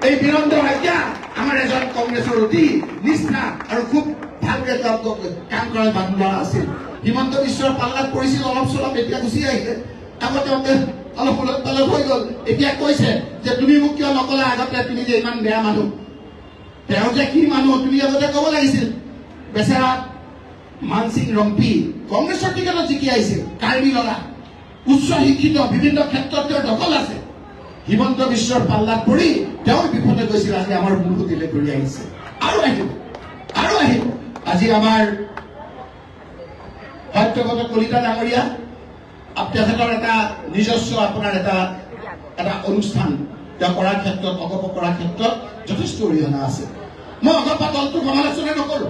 এই বীৰেন্দ্ৰ শইকীয়া আমাৰ এজন কংগ্ৰেছৰ অতি নিষ্ঠা আৰু খুব ভালকে কাম কৰা মানুহ ল'ৰা আছিল। হিমন্ত বিশ্বৰ পাল্লাত পৰিছিল অলপ চলপ, এতিয়া গুচি আহিলে। আগতে অলপ উলট পালট হৈ গ'ল, এতিয়া কৈছে যে তুমি মোক কিয় নকলা আগতে, তুমি যে ইমান বেয়া মানুহ। তেওঁ যে কি মানুহ তুমি আগতে ক'ব লাগিছিল। বেচেৰা মানসিং ৰম্পি কংগ্ৰেছৰ টিকেটত জিকি আহিছিল, কাৰ্বি ল'ৰা, উচ্চ শিক্ষিত, বিভিন্ন ক্ষেত্ৰত তেওঁৰ দখল আছে। হিমন্ত বিশ্বৰ পাল্লাত পৰি তেওঁ বিপদে গৈছিল, আজি আমাৰ মুখতিলে ঘূৰি আহিছে আৰু আহিব আৰু আহিব। আজি আমাৰ সত্যব্ৰত কলিতা ডাঙৰীয়া তেখেতৰ এটা নিজস্ব আপোনাৰ এটা অনুষ্ঠান তেওঁ কৰাৰ ক্ষেত্ৰত, অগপ কৰাৰ ক্ষেত্ৰত যথেষ্ট অৰিহণা আছে। মই অগপা দলটোৰ সমালোচনা নকৰো,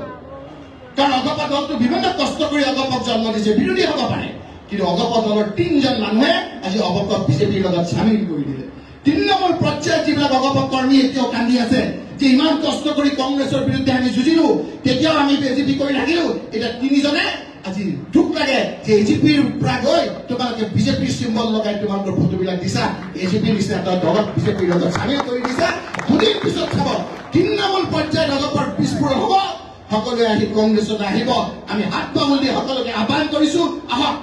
কাৰণ অগপা দলটো বিভিন্ন কষ্ট কৰি অগপক জন্ম দিছে। বিৰোধী হ'ব পাৰে, কিন্তু অগপ দলৰ 3জন মানুহে আজি অগপক বিজেপিৰ লগত চামিল কৰি দিলে। তৃণমূল পৰ্যায়ত যিবিলাক অগপ কৰ্মী এতিয়াও কান্দি আছে যে ইমান কষ্ট কৰি কংগ্ৰেছৰ বিৰুদ্ধে আমি যুঁজিলো, তেতিয়াও আমি বিজেপি কৰি থাকিলো। এতিয়া 3জনে আজি দুখ লাগে যে এজিপিৰ পৰা গৈ তোমালোকে বিজেপিৰ চিম্বল লগাই তোমালোকৰ ফটোবিলাক দিছা, এজিপিৰ নিচিনা এটা দলক বিজেপিৰ লগত চামিল কৰি দিছা। দুদিন পিছত চাব তৃণমূল পৰ্যায়ত অগপৰ বিস্ফোৰণ হ'ব, সকলোৱে আহি কংগ্ৰেছত আহিব। আমি হাত পাঙল দি সকলোকে আহ্বান কৰিছো, আহক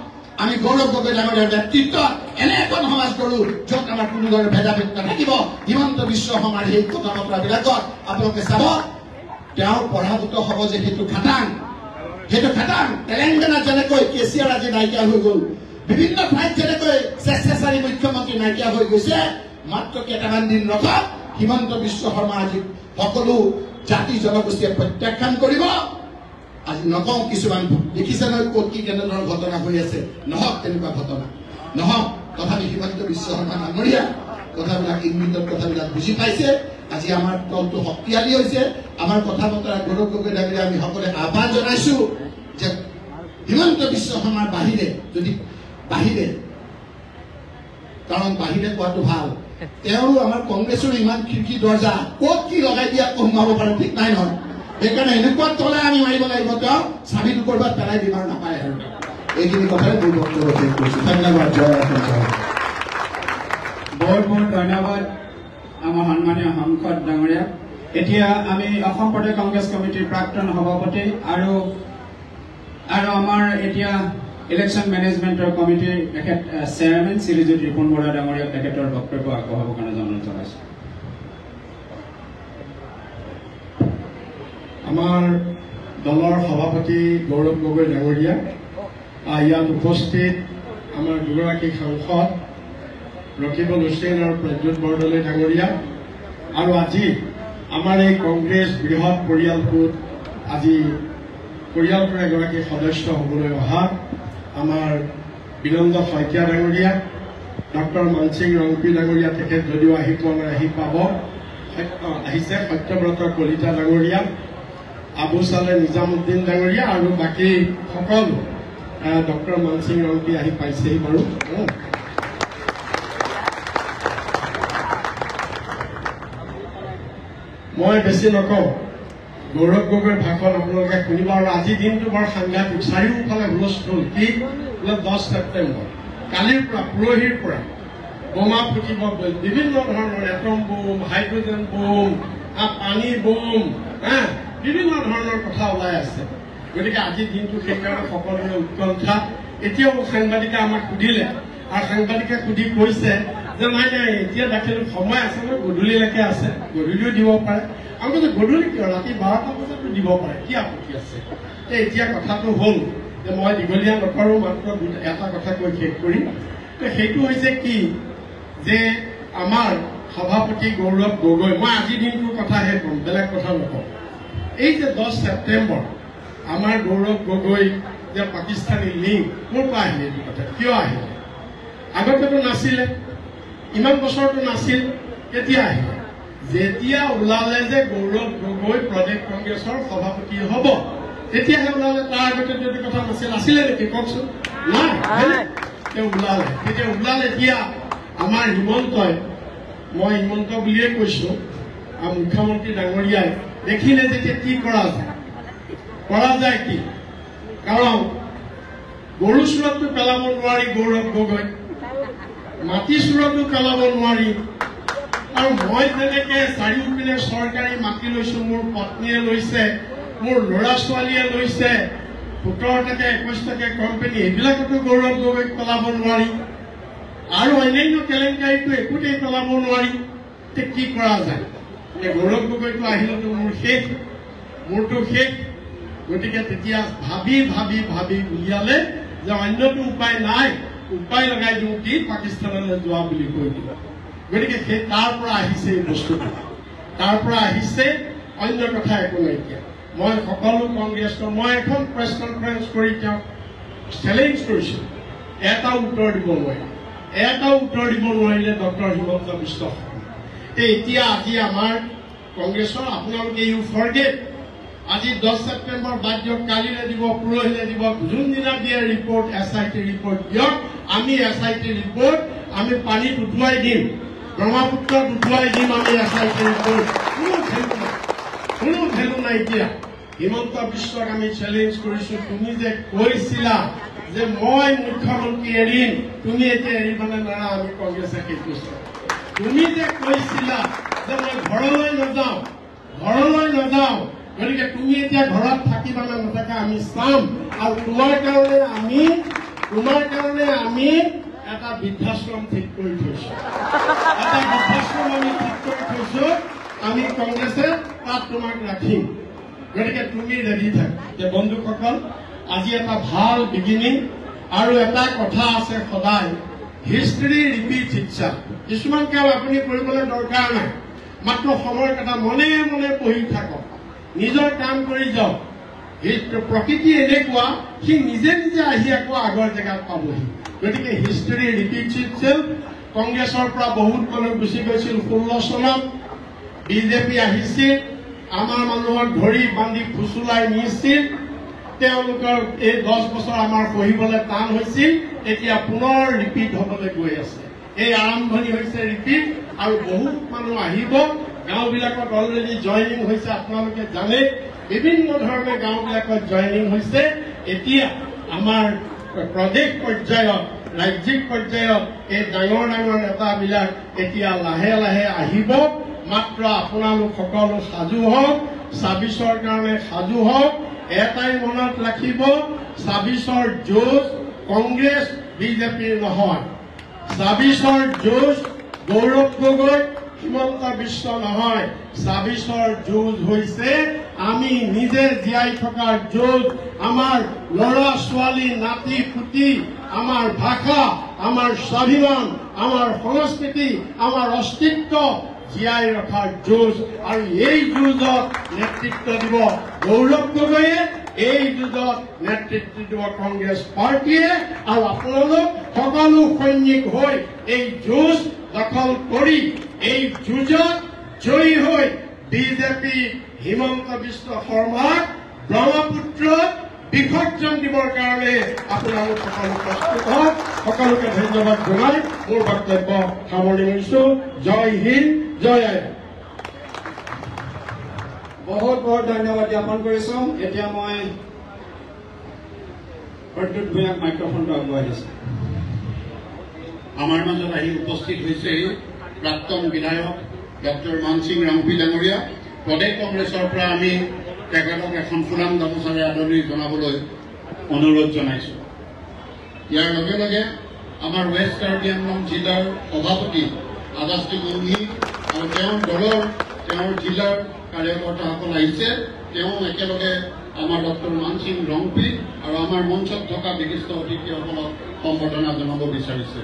আমি গৌৰৱ গগৈ ডাঙৰীয়াৰ নেতৃত্বত এনে এখন সমাজ গঢ়ো য'ত আমাৰ কোনো ধৰণৰ ভেদাভেদ নাথাকিব। হিমন্ত বিশ্ব শৰ্মাৰ সেই কথা বতৰাবিলাকত আপোনালোকে চাব, তেওঁ পৰাভূত হ'ব যে সেইটো খাটাং। তেলেংগানাত যেনেকৈ কেচিআৰ আজি নাইকিয়া হৈ গ'ল, বিভিন্ন ঠাইত যেনেকৈ স্বেচ্ছাচাৰী মুখ্যমন্ত্ৰী নাইকিয়া হৈ গৈছে, মাত্ৰ কেইটামান দিন ৰখক, হিমন্ত বিশ্ব শৰ্মা আজি সকলো জাতি জনগোষ্ঠীয়ে প্ৰত্যাখ্যান কৰিব। আজি নকওঁ, কিছুমান দেখিছে নহয় ক'ত কি কেনেধৰণৰ ঘটনা হৈ আছে, নহওক তেনেকুৱা ঘটনা নহওক। তথাপি হিমন্ত বিশ্ব শৰ্মা ডাঙৰীয়া কথাবিলাক ইংগিতত কথাবিলাক বুজি পাইছে। আজি আমাৰ দলটো শক্তিশালী হৈছে। আমাৰ কথা বতৰা গৌৰৱ গগৈ ডাঙৰীয়া আমি সকলোৱে আহ্বান জনাইছো যে হিমন্ত বিশ্ব শৰ্মাৰ বাহিৰে যদি কাৰণ বাহিৰে কোৱাটো ভাল, তেওঁ আমাৰ কংগ্ৰেছৰ ইমান খিৰিকী দৰ্জা ক'ত কি লগাই দিয়া সোমাব পাৰে ঠিক নাই নহয়। সেইকাৰণে এনেকুৱা তলে আমি মাৰিব লাগিব, তেওঁ চাবিটো কৰবাত পেলাই দিবাৰ নাপায়। আৰু এইখিনি কথাই মোৰ বক্তব্য শেষ কৰিছো। ধন্যবাদ। বহুত বহুত ধন্যবাদ আমাৰ সন্মানীয় সাংসদ ডাঙৰীয়া। এতিয়া আমি অসম প্ৰদেশ কংগ্ৰেছ কমিটিৰ প্ৰাক্তন সভাপতি আৰু আমাৰ এতিয়া ইলেকশ্যন মেনেজমেণ্টৰ কমিটিৰ তেখেত চেয়াৰমেন শ্ৰীযুত ৰিপুণ বৰা ডাঙৰীয়াক তেখেতৰ বক্তব্য আগবঢ়াবৰ কাৰণে অনুৰোধ জনাইছোঁ। আমাৰ দলৰ সভাপতি গৌৰৱ গগৈ ডাঙৰীয়া, ইয়াত উপস্থিত আমাৰ দুগৰাকী সাংসদ ৰকিবুল হুছেইন আৰু প্ৰদ্যুৎ বৰদলৈ ডাঙৰীয়া, আৰু আজি আমাৰ এই কংগ্ৰেছ বৃহৎ পৰিয়ালটোত আজি পৰিয়ালটোৰ এগৰাকী সদস্য হ'বলৈ অহা আমাৰ বীৰেন্দ্ৰ শইকীয়া ডাঙৰীয়া, ডক্টৰ মানসিং ৰম্পি ডাঙৰীয়া, তেখেত যদিও আহি পোৱা নাই, আহি পাব, আহিছে। সত্যব্ৰত কলিতা ডাঙৰীয়া, আবু চালে নিজামুদ্দিন ডাঙৰীয়া আৰু বাকী সকলো ডক্টৰ মানসিং ৰম্পি আহি পাইছেহি বাৰু। মই বেছি নকওঁ, গৌৰৱ গগৈৰ ভাষণ আপোনালোকে শুনিব। আৰু আজিৰ দিনটো বৰ সাংঘাতিক, চাৰিওফালে হুলস্থুল। কি বোলে 10 ছেপ্টেম্বৰ, কালিৰ পৰা পৰহিৰ পৰা বোমা ফুটিব, বিভিন্ন ধৰণৰ এটম বোম, হাইড্ৰজেন বোম, পানী বোম, বিভিন্ন ধৰণৰ কথা ওলাই আছে। গতিকে আজিৰ দিনটো সেইকাৰণে সকলোৰে উৎকণ্ঠা। এতিয়াও সাংবাদিকে আমাক সুধিলে, আৰু সাংবাদিকে সুধি কৈছে যে নাই এতিয়া দেখিলো সময় আছে নহয়, গধূলিলৈকে আছে, গধূলিও দিব পাৰে। আমি কৈছো গধূলি কিয়, ৰাতি 12টা বজাতো দিব পাৰে, কি আপত্তি আছে। এতিয়া কথাটো হ'ল যে মই দীঘলীয়া নকৰো, মাত্ৰ এটা কথা কৈ শেষ কৰিম। সেইটো হৈছে কি যে আমাৰ সভাপতি গৌৰৱ গগৈ, মই আজিৰ দিনটোৰ কথাহে ক'ম, বেলেগ কথা নকওঁ। এই যে 10 ছেপ্টেম্বৰ আমাৰ গৌৰৱ গগৈ যে পাকিস্তানী লিংক, ক'ৰ পৰা আহিলে এইটো কথা, কিয় আহিলে? আগতেতো নাছিলে, ইমান বছৰটো নাছিল, কেতিয়া আহিলে? যেতিয়া ওলালে যে গৌৰৱ গগৈ প্ৰদেশ কংগ্ৰেছৰ সভাপতি হ'ব, তেতিয়াহে ওলালে। তাৰ আগতে যদি কথা নাছিল, আছিলে নেকি কওকচোন? নাই, তেওঁ ওলালে। তেতিয়া ওলালে এতিয়া আমাৰ হিমন্তই, মই হিমন্ত বুলিয়ে কৈছো, মুখ্যমন্ত্ৰী ডাঙৰীয়াই দেখিলে যেতিয়া কি কৰা যায় কি, কাৰণ গৰু চূৰতটো পেলাব নোৱাৰি গৌৰৱ গগৈ, মাটি চূৰতো পেলাব নোৱাৰি, আৰু মই যেনেকে চাৰিওপিনে চৰকাৰী মাটি লৈছো, মোৰ পত্নীয়ে লৈছে, মোৰ ল'ৰা ছোৱালীয়ে লৈছে, 17 টকা 21 টকা কোম্পানী, এইবিলাকতো গৌৰৱ গগৈক পেলাব নোৱাৰি। আৰু অন্যান্য কেলেংকাৰীটো একোতেই পেলাব নোৱাৰি। কি কৰা যায়? গৌৰৱ গগৈটো আহিলেতো মোৰ শেষ, মোৰতো শেষ। গতিকে তেতিয়া ভাবি ভাবি ভাবি উলিয়ালে যে অন্যটো উপায় নাই, উপায় লগাই দিওঁ কি পাকিস্তানলৈ যোৱা বুলি কৈ দিলে। গতিকে সেই তাৰ পৰা আহিছে এই বস্তুটো, তাৰ পৰা আহিছে, অন্য কথা একো নাইকিয়া। মই সকলো কংগ্ৰেছক মই এখন প্ৰেছ কনফাৰেন্স কৰি তেওঁক চেলেঞ্জ কৰিছো, এটা উত্তৰ দিব নোৱাৰিলে, এটা উত্তৰ দিব নোৱাৰিলে ডক্টৰ হিমন্ত বিশ্ব শৰ্মা। এতিয়া আজি আমাৰ কংগ্ৰেছৰ আপোনালোকে ইউ ফৰগেট, আজি 10 ছেপ্টেম্বৰ বাদ দিয়ক, কালিলে দিব, পৰহিলে দিব, যোনদিনা দিয়ে ৰিপৰ্ট, SIT ৰিপৰ্ট দিয়ক। আমি SIT ৰিপৰ্ট আমি পানীত উঠুৱাই দিম, ব্ৰহ্মপুত্ৰত উঠুৱাই দিম আমি SIT ৰিপৰ্ট। কোনো ভেলু নাই। এতিয়া হিমন্ত বিশ্বক আমি চেলেঞ্জ কৰিছো, তুমি যে কৈছিলা যে মই মুখ্যমন্ত্ৰী এৰিম, তুমি এতিয়া এৰিবানে নাৰা? আমি কংগ্ৰেছে সেইটো তুমি যে কৈছিলা যে মই ঘৰলৈ নাযাওঁ, ঘৰলৈ নাযাওঁ, গতিকে তুমি এতিয়া ঘৰত থাকিবা নে নাথাকা আমি চাম। আৰু তোমাৰ কাৰণে আমি এটা বৃদ্ধাশ্ৰম ঠিক কৰি থৈছো, এটা বৃদ্ধাশ্ৰম আমি ঠিক কৰি থৈছো। আমি কংগ্ৰেছে তাত তোমাক ৰাখিম। গতিকে তুমি ৰেডি থাক। যে বন্ধুসকল, আজি এটা ভাল বিগিনিং। আৰু এটা কথা আছে, সদায় হিষ্ট্ৰী ৰিপিট ইটসেল্ফ। কিছুমান কাম আপুনি কৰিবলৈ দৰকাৰ নাই, মাত্ৰ সময়ৰ কথা মনে মনে পঢ়ি থাকক, নিজৰ কাম কৰি যাওক। প্ৰকৃতি এনেকুৱা, সি নিজে নিজে আহি আকৌ আগৰ জেগাত পাবহি। গতিকে হিষ্ট্ৰী ৰিপিট ইটসেল্ফ। কংগ্ৰেছৰ পৰা বহুত মানুহ গুচি গৈছিল 16 চনত, বিজেপি আহিছিল, আমাৰ মানুহক ধৰি বান্ধি ফুচুলাই নিছিল। তেওঁলোকৰ এই 10 বছৰ আমাৰ সহিবলৈ টান হৈছিল, এতিয়া পুনৰ ৰিপিট হবলৈ গৈ আছে। এই আৰম্ভণি হৈছে ৰিপিট, আৰু বহুত মানুহ আহিব। গাঁওবিলাকত অলৰেডি জইনিং হৈছে, আপোনালোকে জানে, বিভিন্ন ধৰণে গাঁওবিলাকত জইনিং হৈছে। এতিয়া আমাৰ প্ৰদেশ পৰ্যায়ত, ৰাজ্যিক পৰ্যায়ত এই ডাঙৰ ডাঙৰ নেতাবিলাক এতিয়া লাহে লাহে আহিব। মাত্ৰ আপোনালোক সকলো সাজু হওক, 26ৰ কাৰণে সাজু হওক। এটাই মনত ৰাখিব, 26ৰ যুঁজ কংগ্ৰেছ বিজেপিৰ নহয়, 26ৰ যুঁজ গৌৰৱ গগৈ হিমন্ত বিশ্ব নহয়, 26ৰ যুঁজ হৈছে আমি নিজে জীয়াই থকাৰ যুঁজ। আমাৰ ল'ৰা ছোৱালী, নাতি পুতি, আমাৰ ভাষা, আমাৰ স্বাভিমান, আমাৰ সংস্কৃতি, আমাৰ অস্তিত্ব জীয়াই ৰখাৰ যুঁজ। আৰু এই যুঁজত নেতৃত্ব দিব গৌৰৱ গগৈয়ে, এই যুঁজত নেতৃত্ব দিব কংগ্ৰেছ পাৰ্টীয়ে। আৰু আপোনালোক সকলো সৈনিক হৈ এই যুঁজ দখল কৰি এই যুঁজত জয়ী হৈ বিজেপি হিমন্ত বিশ্ব শৰ্মাক ব্ৰহ্মপুত্ৰত বিসৰ্জন দিবৰ কাৰণে আপোনালোক সকলো প্ৰস্তুত হওক। সকলোকে ধন্যবাদ জনাই মোৰ বক্তব্য সামৰণি মাৰিছো। জয় হিন্দ, জয় আই। বহুত বহুত ধন্যবাদ জ্ঞাপন কৰিছো। এতিয়া মই প্ৰদ্যুৎ ভূঞাক মাইক্ৰফোনটো আগবঢ়াই দিছো। আমাৰ মাজত আহি উপস্থিত হৈছে প্ৰাক্তন বিধায়ক ডক্টৰ মানসিং ৰাংপি ডাঙৰীয়া। প্ৰদেশ কংগ্ৰেছৰ পৰা আমি তেখেতক এখন ফুলাম গামোচাৰে আদৰণি জনাবলৈ অনুৰোধ জনাইছো। ইয়াৰ লগে লগে আমাৰ ৱেষ্ট কাৰ্বি আংলং জিলাৰ সভাপতি আদাস্তি মুংহি আৰু তেওঁৰ জিলাৰ কাৰ্যকৰ্তাসকল আহিছে। তেওঁ একেলগে আমাৰ ডক্টৰ মানসিং ৰংপি আৰু আমাৰ মঞ্চত থকা বিশিষ্ট অতিথিসকলক সম্বৰ্ধনা জনাব বিচাৰিছে।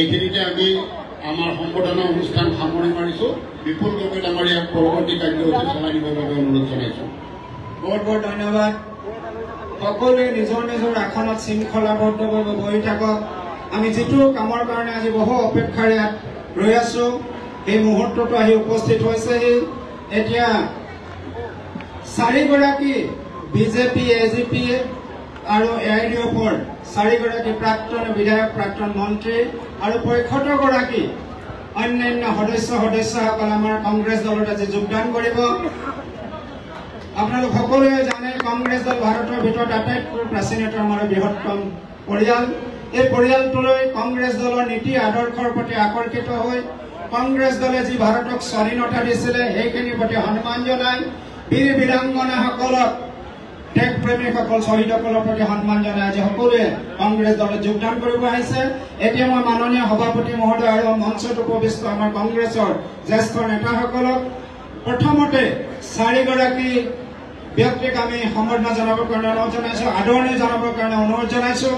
এইখিনিতে আমি আমাৰ সম্বৰ্ধনা অনুষ্ঠান সামৰি মাৰিছো। বিপুল গগৈ ডাঙৰীয়াক পৰৱৰ্তী কাৰ্যসূচী চলাই দিবৰ বাবে অনুৰোধ জনাইছো। বহুত বহুত ধন্যবাদ। সকলোৱে নিজৰ নিজৰ আসনত শৃংখলাবদ্ধভাৱে বহি থাকক। আমি যিটো কামৰ কাৰণে আজি বহু অপেক্ষাৰে ৰৈ আছো এই মুহূৰ্তটো আহি উপস্থিত হৈছেহি। এতিয়া 4গৰাকী বিজেপি এজিপি আৰু AIDF-ৰ 4গৰাকী প্ৰাক্তন বিধায়ক প্ৰাক্তন মন্ত্ৰী আৰু 65গৰাকী অন্যান্য সদস্যসকল আমাৰ কংগ্ৰেছ দলত আজি যোগদান কৰিব। আপোনালোক সকলোৱে জানে কংগ্ৰেছ দল ভাৰতৰ ভিতৰত আটাইতকৈ প্ৰাচীনতম আৰু বৃহত্তম পৰিয়াল। এই পৰিয়ালটোলৈ কংগ্ৰেছ দলৰ নীতি আদৰ্শৰ প্ৰতি আকৰ্ষিত হৈ কংগ্ৰেছ দলে যি ভাৰতক স্বাধীনতা দিছিলে সেইখিনিৰ প্ৰতি সন্মান জনাই বীৰ বীৰাংগনাসকলক দেশপ্ৰেমীসকল শ্বহীদসকলৰ প্ৰতি সন্মান জনাই আজি সকলোৱে কংগ্ৰেছ দলত যোগদান কৰিব আহিছে। এতিয়া মই মাননীয় সভাপতি মহোদয় আৰু মঞ্চত উপবিষ্ট আমাৰ কংগ্ৰেছৰ জ্যেষ্ঠ নেতাসকলক প্ৰথমতে 4গৰাকী ব্যক্তিক আমি সম্বৰ্ধনা জনাবৰ কাৰণে অনুৰোধ জনাইছো, আদৰণি জনাবৰ কাৰণে অনুৰোধ জনাইছো।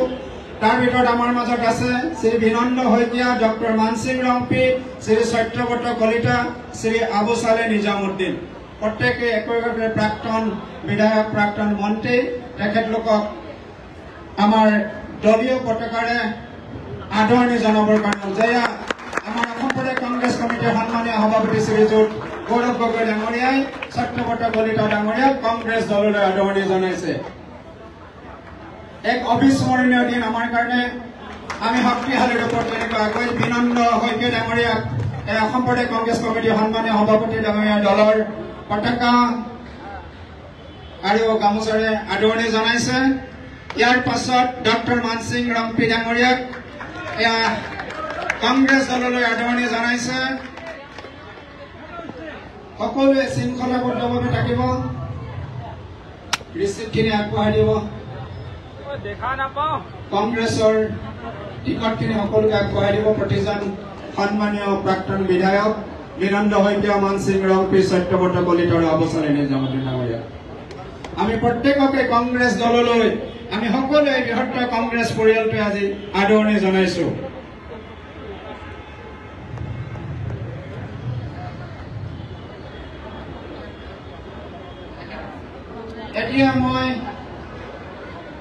তাৰ ভিতৰত আমাৰ মাজত আছে শ্ৰী বিনন্দ শইকীয়া, ডক্টৰ মানসিং ৰংপি, শ্ৰী সত্যব্ৰত কলিতা, শ্ৰী আবু সালে নিজামুদ্দিন। প্ৰত্যেকে একোগৰাকী প্ৰাক্তন বিধায়ক প্ৰাক্তন মন্ত্ৰী। তেখেতলোকক আমাৰ দলীয় পতাকাৰে আদৰণি জনাবৰ কাৰণে যেয়া আমাৰ অসম প্ৰদেশ কংগ্ৰেছ কমিটিৰ সন্মানীয় সভাপতি শ্ৰীযুত গৌৰৱ গগৈ ডাঙৰীয়াই সত্যব্ৰত কলিতা ডাঙৰীয়াক কংগ্ৰেছ দললৈ আদৰণি জনাইছে। এক অবিস্মৰণীয় দিন আমাৰ কাৰণে। আমি শক্তিশালী ৰূপত তেনেকৈ আগুৱাই বিনন্দ শইকীয়া ডাঙৰীয়াক অসম প্ৰদেশ কংগ্ৰেছ কমিটিৰ সন্মানীয় সভাপতি ডাঙৰীয়া দলৰ পতাকা আৰু গামোচাৰে আদৰণি জনাইছে। ইয়াৰ পাছত ডক্টৰ মানসিং ৰংপি ডাঙৰীয়াক কংগ্ৰেছ দললৈ আদৰণি জনাইছে। সকলোৱে শৃংখলাবদ্ধভাৱে থাকিব, ৰিচিপ্টখিনি আগবঢ়াই দিব। কংগ্ৰেছৰ টিকটখিনি সকলোকে আগবঢ়াই দিব। প্ৰতিজন সন্মানীয় প্ৰাক্তন বিধায়ক বিনন্দ শইকীয়া, মানসিং ৰংপি, সত্যব্ৰত কলিতা আৰু আবু সালে নিজামুদ্দিন ডাঙৰীয়া। আমি প্ৰত্যেককে কংগ্ৰেছ দললৈ আমি সকলোৱে বৃহত্তৰ কংগ্ৰেছ পৰিয়ালটোৱে আজি আদৰণি জনাইছো। এতিয়া মই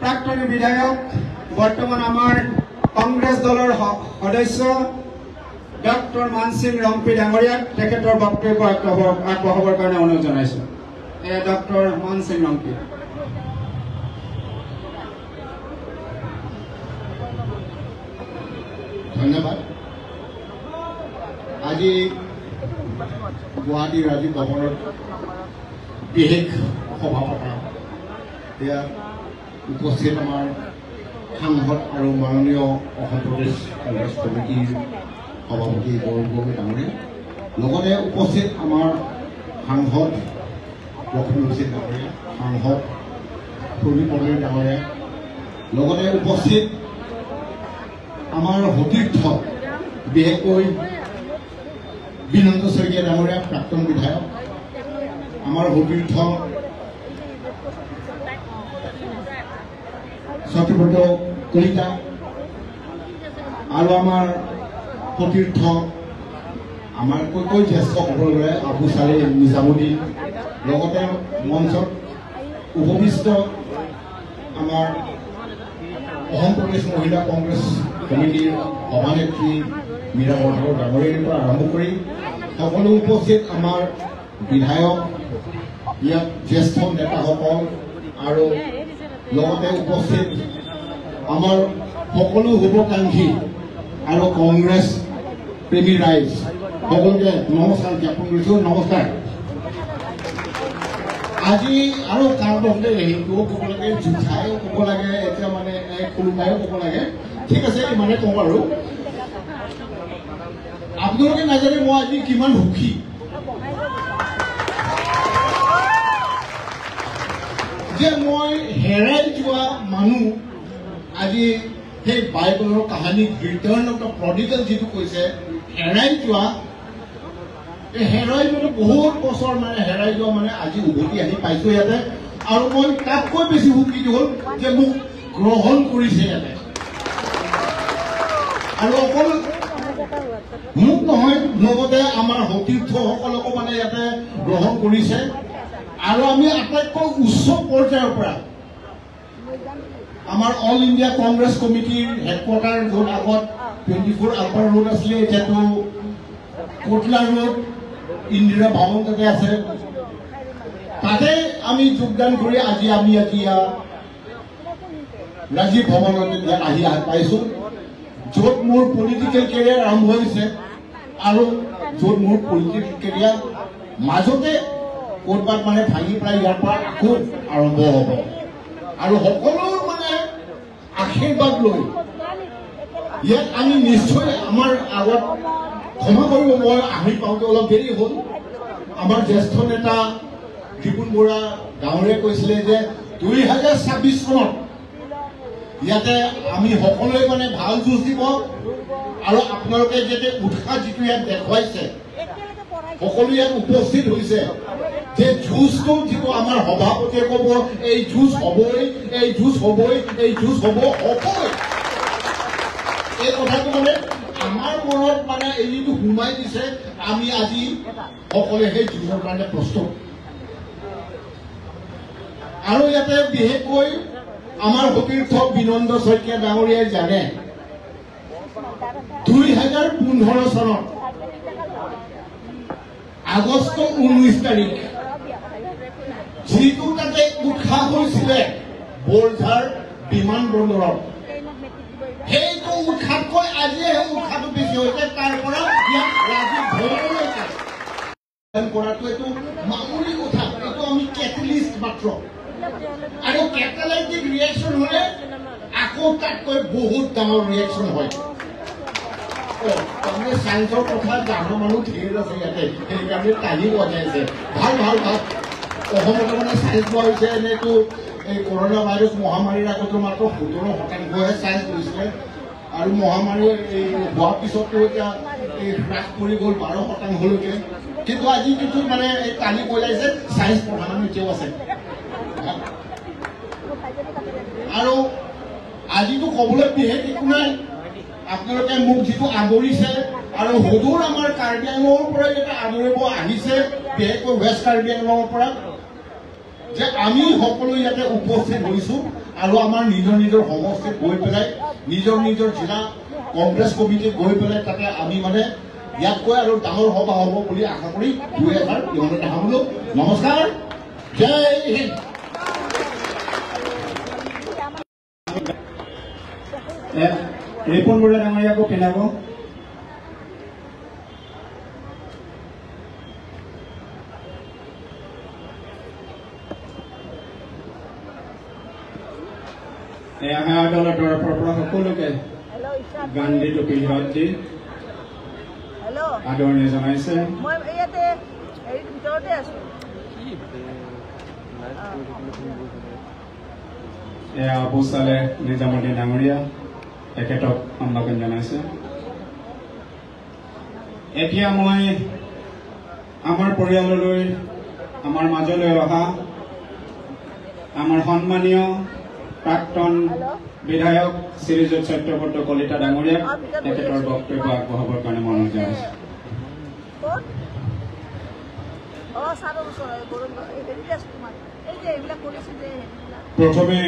প্ৰাক্তন বিধায়ক বৰ্তমান আমাৰ কংগ্ৰেছ দলৰ সদস্য ডক্টৰ মানসিং ৰংপি ডাঙৰীয়াক তেখেতৰ বক্তব্য আগবঢ়াবৰ কাৰণে অনুৰোধ জনাইছো। ডক্টৰ মানসিং ৰংপি। ধন্যবাদ। আজি গুৱাহাটী ৰাজীৱ ভৱনত বিশেষ সভা পতা ইয়াত উপস্থিত আমাৰ সাংসদ আৰু মাননীয় অসম প্ৰদেশ কংগ্ৰেছ কমিটিৰ সভাপতি গৌৰৱ গগৈ ডাঙৰীয়া, লগতে উপস্থিত আমাৰ সাংসদ লক্ষ্মী হুছেইন ডাঙৰীয়া, সাংসদ প্ৰদীপ পট্টনায়ক ডাঙৰীয়া, লগতে উপস্থিত আমাৰ সতীৰ্থ বিশেষকৈ বিনন্দ শইকীয়া ডাঙৰীয়া প্ৰাক্তন বিধায়ক, আমাৰ সতীৰ্থ সত্যব্ৰত কলিতা আৰু আমাৰ সতীৰ্থ আমাৰ কৈ জ্যেষ্ঠ সকলোৰে আবু সালে নিজামুদ্দিন, লগতে মঞ্চত উপবিষ্ট আমাৰ অসম প্ৰদেশ মহিলা কংগ্ৰেছ কমিটিৰ সভানেত্ৰী মীৰা বৰঠাকুৰ ডাঙৰীয়াৰ পৰা আৰম্ভ কৰি সকলো উপস্থিত আমাৰ বিধায়ক, ইয়াত জ্যেষ্ঠ নেতাসকল আৰু লগতে উপস্থিত আমাৰ সকলো শুভাকাংক্ষী আৰু কংগ্ৰেছ প্ৰেমী ৰাইজ সকলোকে নমস্কাৰ জ্ঞাপন কৰিছো। নমস্কাৰ। আজি আৰু কাৰণতে সেইটোও ক'ব লাগে, জুঠাইও ক'ব লাগে, এতিয়া মানে কোনোবাইও ক'ব লাগে। ঠিক আছে, ইমানে কওঁ বাৰু। আপোনালোকে নাজানে মই আজি কিমান সুখী। যে মই হেৰাই যোৱা মানুহ আজি সেই বাইবেলৰ কাহিনী ৰিটাৰ্ণ অফ দ্য প্ৰডিগেল যিটো কৈছে, হেৰাই যোৱা, এই হেৰাই যোৱাটো বহুত বছৰ মানে হেৰাই যোৱা মানে আজি উভতি আহি পাইছো ইয়াতে। আৰু মই তাতকৈ বেছি সুখী হ'ল যে মোক গ্ৰহণ কৰিছে ইয়াতে। আৰু অকল মোক নহয়, লগতে আমাৰ সতীৰ্থসকলকো মানে ইয়াতে গ্ৰহণ কৰিছে। আৰু আমি আটাইতকৈ উচ্চ পৰ্যায়ৰ পৰা আমাৰ অল ইণ্ডিয়া কংগ্ৰেছ কমিটিৰ হেডকোৱাৰ্টাৰ য'ত আগত 24 আপাৰ ৰোড আছিলে এতিয়াতো কোটলা ৰোড ইন্দিৰা ভৱন তাতে আছে তাতে আমি যোগদান কৰি আজি ৰাজীৱ ভৱনত আহি পাইছোঁ য'ত মোৰ পলিটিকেল কেৰিয়াৰ আৰম্ভ হৈছে আৰু য'ত মোৰ পলিটিকেল কেৰিয়াৰ মাজতে ক'ৰবাত মানে ভাঙি পেলাই ইয়াৰ পৰা আকৌ আৰম্ভ হ'ব আৰু সকলোৰ মানে আশীৰ্বাদ লৈ ইয়াত আমি নিশ্চয় আমাৰ আগত ক্ষমা কৰিব মই আহি পাওঁতে অলপ দেৰি হ'ল আমাৰ জ্যেষ্ঠ নেতা ৰিপুণ বৰা ডাঙৰীয়াই কৈছিলে যে 2026 চনত ইয়াতে আমি সকলোৱে মানে ভাল যুঁজ দিব আৰু আপোনালোকে যাতে উৎসাহ যিটো ইয়াত দেখুৱাইছে সকলো ইয়াত উপস্থিত হৈছে যে যুঁজটো যিটো আমাৰ সভাপতিয়ে ক'ব এই যুঁজ হ'বই এই যুঁজ হ'বই এই যুঁজ হ'বই এই কথাটো মানে আমাৰ মনত মানে এই যিটো সোমাই দিছে আমি আজি সকলোৱে সেই যুঁজৰ কাৰণে প্ৰস্তুত আৰু ইয়াতে বিশেষকৈ আমাৰ সতীৰ্থ বিনন্দ শইকীয়া ডাঙৰীয়াই জানে 2015 চনত আগষ্ট 19 তাৰিখ যিটো তাতে উৎসাহ হৈছিলে বৰঝাৰ বিমান বন্দৰত সেইটো উৎসাহতকৈ আজিহে উৎসাহটো বেছি হৈছে তাৰ পৰা ইয়াত ৰাজীৱ ভৱনলৈকে কৰাটো এইটো মামুলি কথা এইটো আমি কেটেলিষ্ট মাত্ৰ আৰু কেটালাইটিক ৰিয়েকশ্যন হ'লে আকৌ তাতকৈ বহুত ডাঙৰ ৰিয়েকশ্যন হয় তাৰমানে চায়েন্সৰ কথা জানা মানুহ ধেৰ আছে ইয়াতে সেইকাৰণে তালি বজাইছে ভাল অসমতে মানে চায়েন্স পোৱা হৈছে এনেইতো এই কৰোণা ভাইৰাছ মহামাৰীৰ আগতো মাত্ৰ 17% চায়েন্স কৰিছিলে আৰু মহামাৰী এই হোৱাৰ পিছতো এতিয়া এই হ্ৰাস কৰি গ'ল 12%লৈকে কিন্তু আজি কিছু মানে এই তালি বজাইছে চায়েন্স পঢ়া মানুহ এতিয়াও আছে আৰু আজিতো ক'বলৈ বিশেষ একো নাই আপোনালোকে মোক যিটো আদৰিছে আৰু সদূৰ আমাৰ কাৰ্বি আংলঙৰ পৰা যেতিয়া আদৰিব আহিছে বিশেষকৈ ৱেষ্ট কাৰ্বি আংলঙৰ পৰা যে আমি সকলো ইয়াতে উপস্থিত হৈছোঁ আৰু আমাৰ নিজৰ সমষ্টিত গৈ পেলাই নিজৰ জিলা কংগ্ৰেছ কমিটিত গৈ পেলাই তাতে আমি মানে ইয়াতকৈ আৰু ডাঙৰ সভা হ'ব বুলি আশা কৰি দুই এষাৰ ইহঁতে দেখাবলৈ নমস্কাৰ জয় হিন্দ ৰিপুণ বৰা ডাঙৰীয়াকো পিন্ধাব আমাৰ দলৰ তৰফৰ পৰা সকলোকে গান্ধী টুপি হিৰত দি আদৰণি জনাইছে এয়া আবু চালেহ নিজামুদ্দিন ডাঙৰীয়া তেখেতক সম্ভাষণ জনাইছে এতিয়া মই আমাৰ পৰিয়াললৈ আমাৰ মাজলৈ অহা আমাৰ সন্মানীয় প্ৰাক্তন বিধায়ক শ্ৰীযুত সত্যব্ৰত কলিতা ডাঙৰীয়াক তেখেতৰ বক্তব্য আগবঢ়াবৰ কাৰণে মনোযোগ জনাইছে প্ৰথমে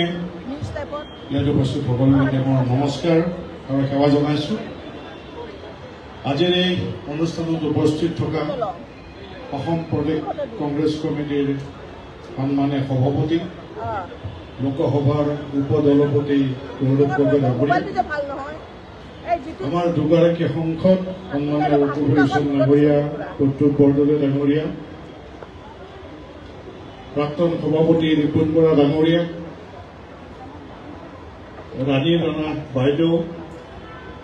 ইয়াত উপস্থিত সকলোকে মোৰ নমস্কাৰ আৰু সেৱা জনাইছোঁ আজিৰ এই অনুষ্ঠানত উপস্থিত থকা অসম প্ৰদেশ কংগ্ৰেছ কমিটিৰ সন্মানীয় সভাপতি লোকসভাৰ উপদলপতি গৌৰৱ গগৈ ডাঙৰীয়া আমাৰ দুগৰাকী সাংসদ সন্মানীয় ৰঘুভূষণ ডাঙৰীয়া প্ৰদ্যুৎ বৰদলৈ ডাঙৰীয়া প্ৰাক্তন সভাপতি ৰিপুণ বৰা ডাঙৰীয়া ৰাণী ৰাণা বাইদেউ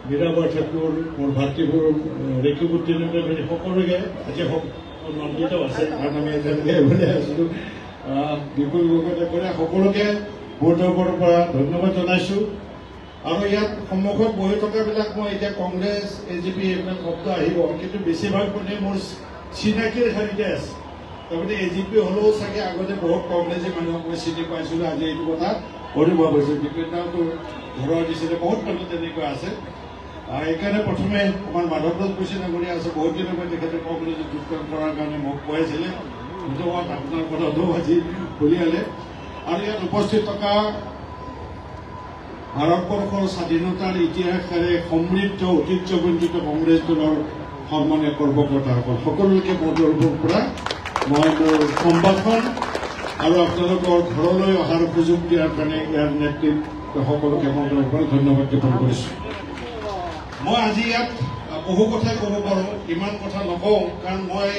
মীৰাবাই ঠাকুৰ মোৰ ভাতৃবোৰ ৰেকিবুদ্দিনকে ধৰি সকলোকে আজি নন্দিত আছে কাৰণ আমি এতিয়ালৈকে বুলি আছিলোঁ বিপুল গগৈ ডাঙৰীয়া সকলোকে মোৰ তৰফৰ পৰা ধন্যবাদ জনাইছোঁ আৰু ইয়াত সন্মুখত বহি থকাবিলাক মই এতিয়া কংগ্ৰেছ AGP এইবিলাক শব্দ আহিব কিন্তু বেছিভাগ মানে মোৰ চিনাকিৰ ঠাইতে আছে তাৰমানে AGP হ'লেও চাগে আগতে বহুত কংগ্ৰেছী মানুহক মই চিনি পাইছিলোঁ আজি এইটো কথা অনুভৱ হৈছে বিপৰীতটো ঘৰৰ নিচিনা বহুত মানুহ তেনেকুৱা আছে এইকাৰণে প্ৰথমে আমাৰ মাধৱদাস বৈশ্য ডাঙৰীয়া আছে বহুত দিনৰ পৰা তেখেতে কংগ্ৰেছত যোগদান কৰাৰ কাৰণে মোক কৈছিলে ধন্যবাদ আপোনাৰ কথাটো আজি উলিয়ালে। আৰু ইয়াত উপস্থিত থকা ভাৰতবৰ্ষৰ স্বাধীনতাৰ ইতিহাসেৰে সমৃদ্ধ ঐতিহ্যমণ্ডিত কংগ্ৰেছ দলৰ সন্মানীয় কৰ্মকৰ্তাসকল সকলোকে মোৰ তৰফৰ পৰা মই মোৰ সম্ভাষণ আৰু আপোনালোকৰ ঘৰলৈ অহাৰ সুযোগ দিয়াৰ কাৰণে ইয়াৰ নেতৃত্ব সকলোকে মোৰ তৰফৰ পৰা ধন্যবাদ জ্ঞাপন কৰিছোঁ। মই আজি ইয়াত বহু কথাই ক'ব পাৰোঁ, ইমান কথা নকওঁ, কাৰণ মই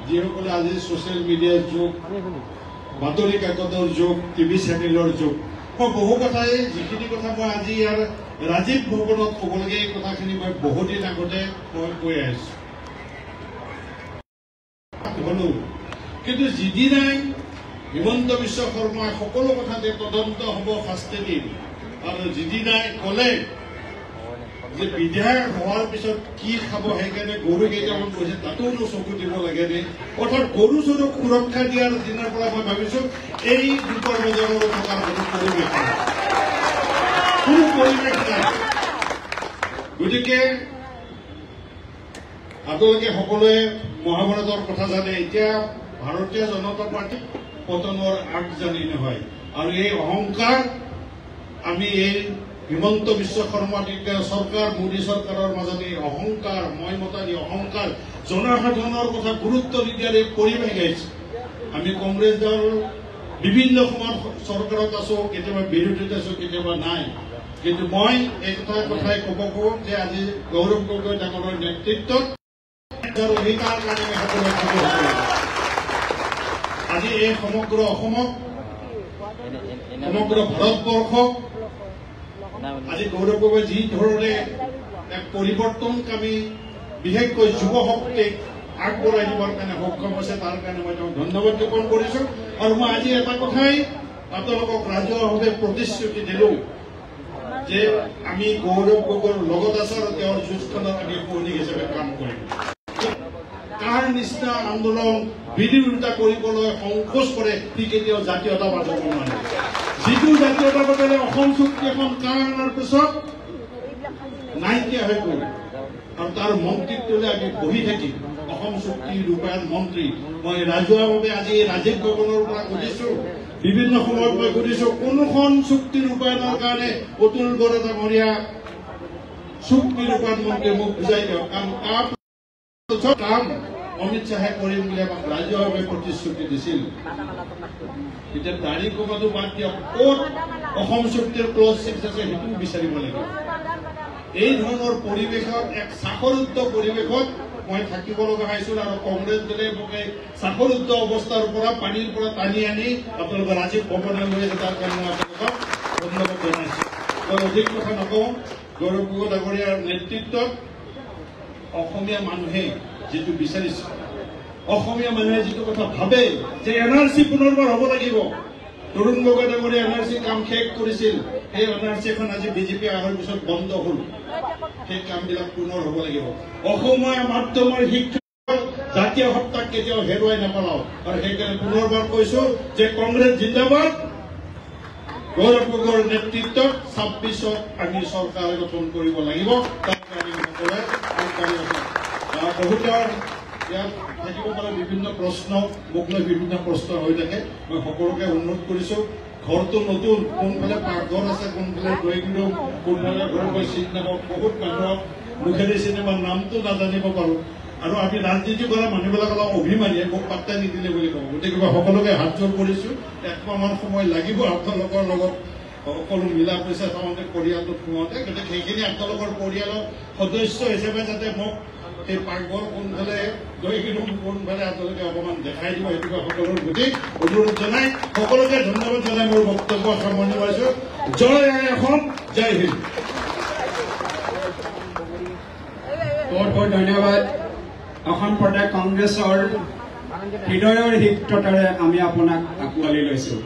যিসকলে আজি ছ'চিয়েল মিডিয়াৰ যুগ, বাতৰি কাকতৰ যুগ, টিভি চেনেলৰ যুগ, মই বহু কথাই যিখিনি কথা মই আজি ইয়াৰ ৰাজীৱ ভৱনত ক'বলগীয়া এই কথাখিনি মই বহুদিন আগতে মই কৈ আহিছোঁ। কিন্তু যিদিনাই হিমন্ত বিশ্ব শৰ্মাই সকলো কথাতে তদন্ত হ'ব, শাস্তি দিম, আৰু যিদিনাই ক'লে যে বিধায়ক হোৱাৰ পিছত কি খাব সেইকাৰণে গৰু কেইটামান কৈছে তাতো চকু দিব লাগে নে, অৰ্থাৎ গৰু চৰুক সুৰক্ষা দিয়াৰ দিনৰ পৰা মই ভাবিছোঁ এই দুপৰ বজাৰৰ থকাৰ কোনো পৰিৱেশ নাই। গতিকে আপোনালোকে সকলোৱে মহাভাৰতৰ কথা জানে, এতিয়া ভাৰতীয় জনতা পাৰ্টী পতনৰ আগজানি নহয়, আৰু এই অহংকাৰ আমি এই হিমন্ত বিশ্ব শৰ্মা চৰকাৰ, মোদী চৰকাৰৰ মাজত এই অহংকাৰ, মই মতাৰি অহংকাৰ, জনসাধাৰণৰ কথা গুৰুত্ব নিদিয়াৰ এই পৰিৱেশ আহিছে। আমি কংগ্ৰেছ দল বিভিন্ন সময়ত চৰকাৰত আছো, কেতিয়াবা বিৰোধীত আছো, কেতিয়াবা নাই, কিন্তু মই এই কথাই ক'ব কওঁ যে আজি গৌৰৱ গগৈ ডাঙৰৰ নেতৃত্বত অধিকাৰ কাৰণে আজি এই সমগ্ৰ অসমক, সমগ্ৰ ভাৰতবৰ্ষক আজি গৌৰৱ গগৈ যি ধৰণে এক পৰিৱৰ্তনকামী বিশেষকৈ যুৱ শক্তিক আগবঢ়াই দিবৰ কাৰণে সক্ষম হৈছে, তাৰ কাৰণে মই তেওঁক ধন্যবাদ জ্ঞাপন কৰিছোঁ। আৰু মই আজি এটা কথাই আপোনালোকক ৰাজহুৱাভাৱে প্ৰতিশ্ৰুতি দিলোঁ যে আমি গৌৰৱ গগৈৰ লগত আছোঁ আৰু তেওঁৰ যুঁজখনত আমি সৈনিক হিচাপে কাম কৰিম। কাৰ নিচিনা আন্দোলন বিৰোধিতা কৰিবলৈ সংকোচ কৰে সি কেতিয়াও জাতীয়তাবাদ হ'ব নোৱাৰে। যিটো জাতীয়তাবাদে অসম চুক্তি এখন কাৰণৰ পিছত নাইকিয়া হৈ গ'ল, আৰু তাৰ মন্ত্ৰীত্বলৈ আমি বহি থাকিম অসম চুক্তি ৰূপায়ণ মন্ত্ৰী। মই ৰাজহুৱাভাৱে আজি ৰাজীৱ ভৱনৰ পৰা সুধিছোঁ, বিভিন্ন সময়ত মই সুধিছোঁ কোনোখন চুক্তি ৰূপায়ণৰ কাৰণে অতুল বৰা ডাঙৰীয়া চুক্তি ৰূপায়ণ মন্ত্ৰী মোক বুজাই দিয়ক, কাম অমিত শ্বাহে কৰিম বুলি আমাক ৰাজহুৱাভাৱে প্ৰতিশ্ৰুতি দিছিল। এতিয়া দাড়ি কমাটো বাদ দিয়ক, ক'ত অসম চুক্তিৰ ক্লজ 6 আছে সেইটোও বিচাৰিব লাগিব। এই ধৰণৰ পৰিৱেশত, এক চাকৰুদ্ধ পৰিৱেশত মই থাকিব লগা হৈছিল, আৰু কংগ্ৰেছ দলে মোক চাকৰুদ্ধ অৱস্থাৰ পৰা পানীৰ পৰা টানি আনি আপোনালোকৰ ৰাজীৱ ভৱনলৈ লৈ আছে, তাৰ কাৰণে মই আপোনালোকক ধন্যবাদ জনাইছোঁ। মই অধিক কথা নকওঁ, গৌৰৱ গগৈ ডাঙৰীয়াৰ নেতৃত্বত অসমীয়া মানুহে যিটো বিচাৰিছে, অসমীয়া মানুহে যিটো কথা ভাবে যে NRC পুনৰবাৰ হ'ব লাগিব, তৰুণ গগৈ ডাঙৰীয়া NRC কাম শেষ কৰিছিল, সেই NRC এখন আজি বিজেপি অহাৰ পিছত বন্ধ হ'ল, সেই কামবিলাক পুনৰ হ'ব লাগিব। অসমীয়া মাধ্যমৰ শিক্ষা জাতীয় সত্তাক কেতিয়াও হেৰুৱাই নাপেলাও, আৰু সেইকাৰণে পুনৰবাৰ কৈছোঁ যে কংগ্ৰেছ জিন্দাবাদ, গৌৰৱ গগৈৰ নেতৃত্বত 26ত আমি চৰকাৰ গঠন কৰিব লাগিব। তাৰ কাৰণে সকলোৱে আগবাঢ়ি আছোঁ। বহুতৰ ইয়াত থাকিব পাৰে বিভিন্ন প্ৰশ্ন, মোক লৈ বিভিন্ন প্ৰশ্ন হৈ থাকে, মই সকলোকে অনুৰোধ কৰিছোঁ, ঘৰটো নতুন, কোনফালে পাকঘৰ আছে, কোনফালে ড্ৰয়িং ৰুম, কোনফালে ঘৰ মই চিনি নাপাওঁ, বহুত মানুহক মুখেৰে চিনেমাৰ নামটো নাজানিব পাৰোঁ, আৰু আমি ৰাজনীতি কৰা মানুহবিলাক অলপ অভিমানীয়ে মোক পাত্তা নিদিলে বুলি কওঁ। গতিকে মই সকলোকে হাত জোৰ কৰিছোঁ, 1 মাহমান সময় লাগিব আপোনালোকৰ লগত সকলো মিলা পইচা চাওঁতে, পৰিয়ালটোত সোমাওঁতে, গতিকে সেইখিনি আপোনালোকৰ পৰিয়ালৰ সদস্য হিচাপে যাতে মোক সেই পাকঘৰ কোনফালে, ড্ৰয়িং ৰুম কোনফালে আপোনালোকে অকণমান দেখাই দিব, সেইটো সকলোৰ প্ৰতি অনুৰোধ জনাই সকলোকে ধন্যবাদ জনাই মোৰ বক্তব্য সামৰণি মাৰিছোঁ। জয় অসম, জয় হিন্দ। বহুত বহুত ধন্যবাদ। অসম প্ৰদেশ কংগ্ৰেছৰ হৃদয়ৰ সিক্ততাৰে আমি আপোনাক আঁকোৱালি লৈছোঁ।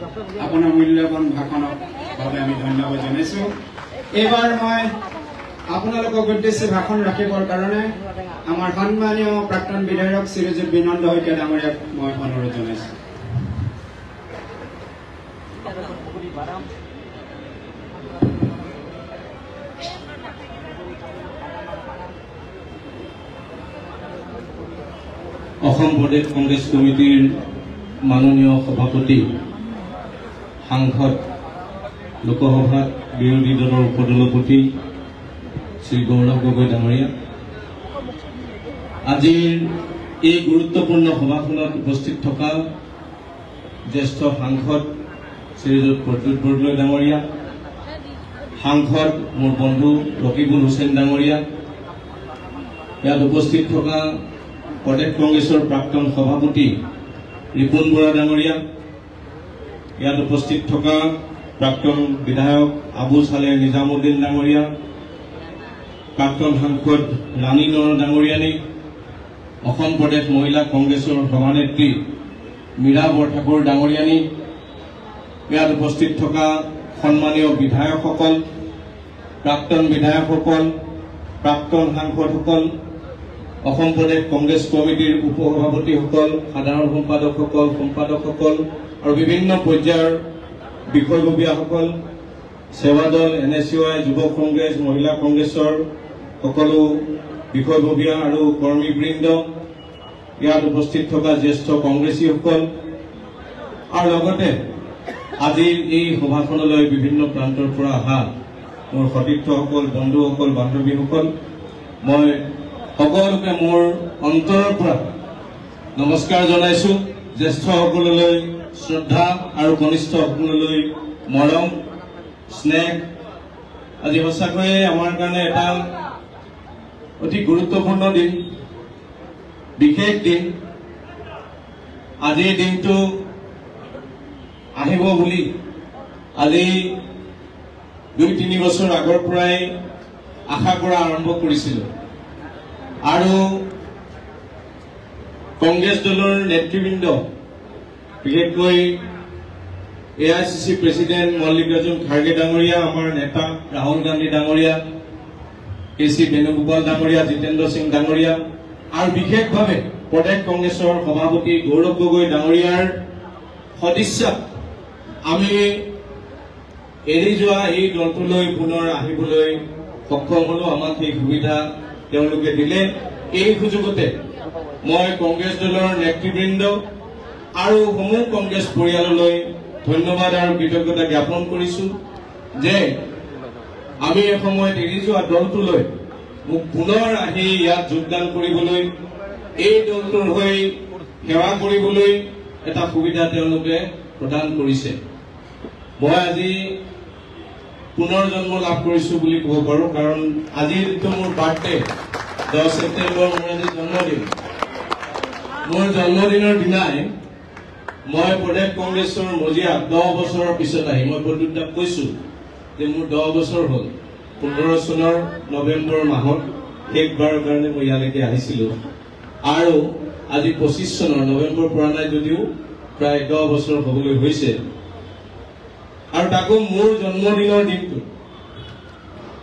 আপোনাৰ মূল্যৱান ভাষণৰ বাবে আমি ধন্যবাদ জনাইছোঁ। এইবাৰ মই আপোনালোকক উদ্দেশ্যে ভাষণ ৰাখিবৰ কাৰণে আমাৰ সন্মানীয় প্ৰাক্তন বিধায়ক শ্ৰীযুত বিনন্দ শইকীয়া ডাঙৰীয়াক মই অনুৰোধ জনাইছোঁ। অসম প্ৰদেশ কংগ্ৰেছ কমিটিৰ মাননীয় সভাপতি সাংসদ লোকসভাত বিৰোধী দলৰ উপদলপতি শ্ৰী গৌৰৱ গগৈ ডাঙৰীয়া, আজিৰ এই গুৰুত্বপূৰ্ণ সভাখনত উপস্থিত থকা জ্যেষ্ঠ সাংসদ শ্ৰীযুত প্ৰদ্যুৎ বৰদলৈ ডাঙৰীয়া, সাংসদ মোৰ বন্ধু ৰকিবুল হুছেইন ডাঙৰীয়া, ইয়াত উপস্থিত থকা প্ৰদেশ কংগ্ৰেছৰ প্ৰাক্তন সভাপতি ৰিপুণ বৰা ডাঙৰীয়া, ইয়াত উপস্থিত থকা প্ৰাক্তন বিধায়ক আবু ছালেহ নিজামুদ্দিন ডাঙৰীয়া, প্ৰাক্তন সাংসদ ৰাণী নৰ ডাঙৰীয়ানী, অসম প্ৰদেশ মহিলা কংগ্ৰেছৰ সভানেত্ৰী মীৰা বৰঠাকুৰ ডাঙৰীয়ানী, ইয়াত উপস্থিত থকা সন্মানীয় বিধায়কসকল, প্ৰাক্তন বিধায়কসকল, প্ৰাক্তন সাংসদসকল, অসম প্ৰদেশ কংগ্ৰেছ কমিটিৰ উপসভাপতিসকল, সাধাৰণ সম্পাদকসকল, সম্পাদকসকল আৰু বিভিন্ন পৰ্যায়ৰ বিষয়ববীয়াসকল, সেৱা দল, NSUI, যুৱ কংগ্ৰেছ, মহিলা কংগ্ৰেছৰ সকলো বিষয়ববীয়া আৰু কৰ্মীবৃন্দ, ইয়াত উপস্থিত থকা জ্যেষ্ঠ কংগ্ৰেছীসকল আৰু লগতে আজিৰ এই সভাখনলৈ বিভিন্ন প্ৰান্তৰ পৰা অহা মোৰ সতীৰ্থসকল, বন্ধুসকল, বান্ধৱীসকল, মই সকলোকে মোৰ অন্তৰৰ পৰা নমস্কাৰ জনাইছো। জ্যেষ্ঠসকললৈ শ্ৰদ্ধা আৰু কনিষ্ঠসকললৈ মৰম স্নেহ। আজি সঁচাকৈয়ে আমাৰ কাৰণে এটা অতি গুৰুত্বপূৰ্ণ দিন, বিশেষ দিন। আজিৰ দিনটো আহিব বুলি আজি 2-3 বছৰ আগৰ পৰাই আশা কৰা আৰম্ভ কৰিছিলো আৰু কংগ্ৰেছ দলৰ নেতৃবৃন্দ, বিশেষকৈ AICC প্ৰেসিডেন্ট মল্লিকাৰ্জুন খাৰ্গে ডাঙৰীয়া, আমাৰ নেতা ৰাহুল গান্ধী ডাঙৰীয়া, KC বেণুগোপাল ডাঙৰীয়া, জিতেন্দ্ৰ সিং ডাঙৰীয়া আৰু বিশেষভাৱে প্ৰদেশ কংগ্ৰেছৰ সভাপতি গৌৰৱ গগৈ ডাঙৰীয়াৰ সদিচ্ছাত আমি এৰি যোৱা এই দলটোলৈ পুনৰ আহিবলৈ সক্ষম হলো। আমাক এই সুবিধা তেওঁলোকে দিলে। এই সুযোগতে মই কংগ্ৰেছ দলৰ নেতৃবৃন্দ আৰু সমূহ কংগ্ৰেছ পৰিয়াললৈ ধন্যবাদ আৰু কৃতজ্ঞতা জ্ঞাপন কৰিছো যে আমি এসময়ত এৰি যোৱা দলটোলৈ মোক পুনৰ আহি ইয়াত যোগদান কৰিবলৈ, এই দলটোৰ হৈ সেৱা কৰিবলৈ এটা সুবিধা তেওঁলোকে প্ৰদান কৰিছে। মই আজি পুনৰ জন্ম লাভ কৰিছো বুলি ক'ব পাৰো, কাৰণ আজি যিটো মোৰ বাৰ্থডে 10 ছেপ্টেম্বৰ মোৰ আজি জন্মদিন। মোৰ জন্মদিনৰ দিনাই মই প্ৰদেশ কংগ্ৰেছৰ মজিয়াত 10 বছৰৰ পিছত আহি মই প্ৰদ্যুৎক কৈছো যে মোৰ 10 বছৰ হ'ল। 15 চনৰ নৱেম্বৰ মাহত শেষবাৰৰ কাৰণে মই ইয়ালৈকে আহিছিলো আৰু আজি 25 চনৰ নৱেম্বৰ পৰা নাই যদিও প্ৰায় 10 বছৰ হ'বলৈ হৈছে আৰু তাকো মোৰ জন্মদিনৰ দিনটো।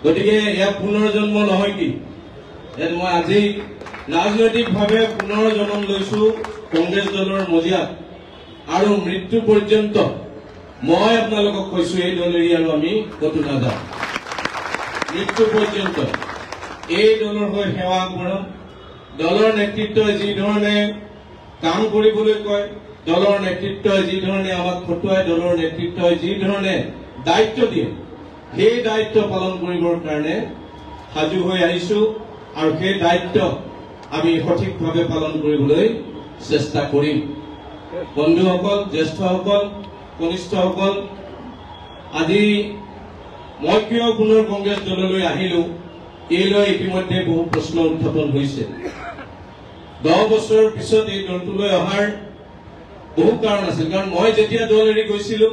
গতিকে ইয়াৰ পুনৰ জন্ম নহয় কি, ইয়াত মই আজি ৰাজনৈতিকভাৱে পুনৰ জন্ম লৈছো কংগ্ৰেছ দলৰ মজিয়াত আৰু মৃত্যু পৰ্যন্ত মই আপোনালোকক কৈছো এই দল এৰি আৰু আমি কতো নাযাওঁ। মৃত্যু পৰ্যন্ত এই দলৰ হৈ সেৱা কৰিম। দলৰ নেতৃত্বই যি ধৰণে কাম কৰিবলৈ কয়, দলৰ নেতৃত্বই যি ধৰণে আমাক খটুৱাই, দলৰ নেতৃত্বই যি ধৰণে দায়িত্ব দিয়ে, সেই দায়িত্ব পালন কৰিবৰ কাৰণে সাজু হৈ আহিছো আৰু সেই দায়িত্ব আমি সঠিকভাৱে পালন কৰিবলৈ চেষ্টা কৰিম। বন্ধুসকল, জ্যেষ্ঠসকল, কনিষ্ঠসকল, আজি মই কিয় পুনৰ কংগ্ৰেছ দললৈ আহিলো, এইলৈ ইতিমধ্যে বহু প্ৰশ্ন উত্থাপন হৈছে। 10 বছৰৰ পিছত এই দলটোলৈ অহাৰ বহু কাৰণ আছিল। কাৰণ মই যেতিয়া দল এৰি গৈছিলো,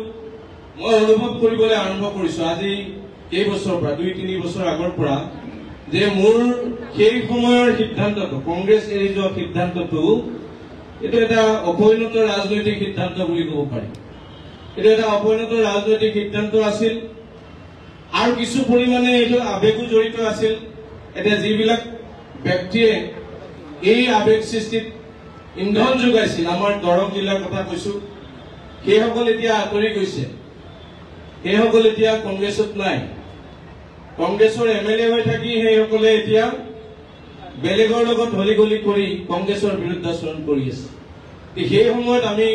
মই অনুভৱ কৰিবলৈ আৰম্ভ কৰিছো আজি কেইবছৰৰ পৰা, 2-3 বছৰ আগৰ পৰা, যে মোৰ সেই সময়ৰ সিদ্ধান্তটো, কংগ্ৰেছ এৰি যোৱা সিদ্ধান্তটো, এইটো এটা অপৰিণত ৰাজনৈতিক সিদ্ধান্ত বুলি ক'ব পাৰি। এইটো এটা অপৰিণত ৰাজনৈতিক সিদ্ধান্ত আছিল আৰু কিছু পৰিমাণে এইটো আৱেগো জড়িত আছিল। এতিয়া যিবিলাক ব্যক্তিয়ে এই আৱেগ সৃষ্টিত ইন্ধন যোগাইছিল, আমাৰ দৰং জিলাৰ কথা কৈছো, সেইসকল এতিয়া আঁতৰি গৈছে, সেইসকল এতিয়া কংগ্ৰেছত নাই। কংগ্ৰেছৰ MLA হৈ থাকি সেইসকলে এতিয়া বেলেগৰ লগত হলিগলি কৰি কংগ্ৰেছৰ বিৰুদ্ধাচৰণ কৰি আছে। সেই সময়ত আমি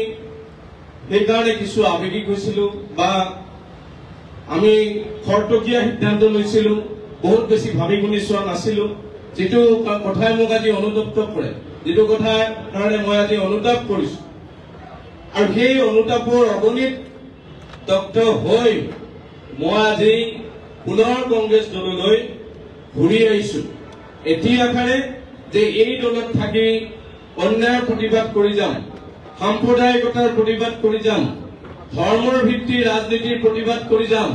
সেইকাৰণে কিছু আৱেগিক হৈছিলোঁ বা আমি খৰতকীয়া সিদ্ধান্ত লৈছিলোঁ, বহুত বেছি ভাবি গুণি চোৱা নাছিলোঁ। যিটো কথাই মোক আজি অনুতপ্ত কৰে, যিটো কথাৰ কাৰণে মই আজি অনুতাপ কৰিছোঁ, আৰু সেই অনুতাপৰ অগণিত দগ্ধ হৈ মই আজি পুনৰ কংগ্ৰেছ দললৈ ঘূৰি আহিছোঁ। এটি আশাৰে যে এই দলত থাকি অন্যায়ৰ প্ৰতিবাদ কৰি যাম, সাম্প্ৰদায়িকতাৰ প্ৰতিবাদ কৰি যাম, ধৰ্মৰ ভিত্তিৰ ৰাজনীতিৰ প্ৰতিবাদ কৰি যাম,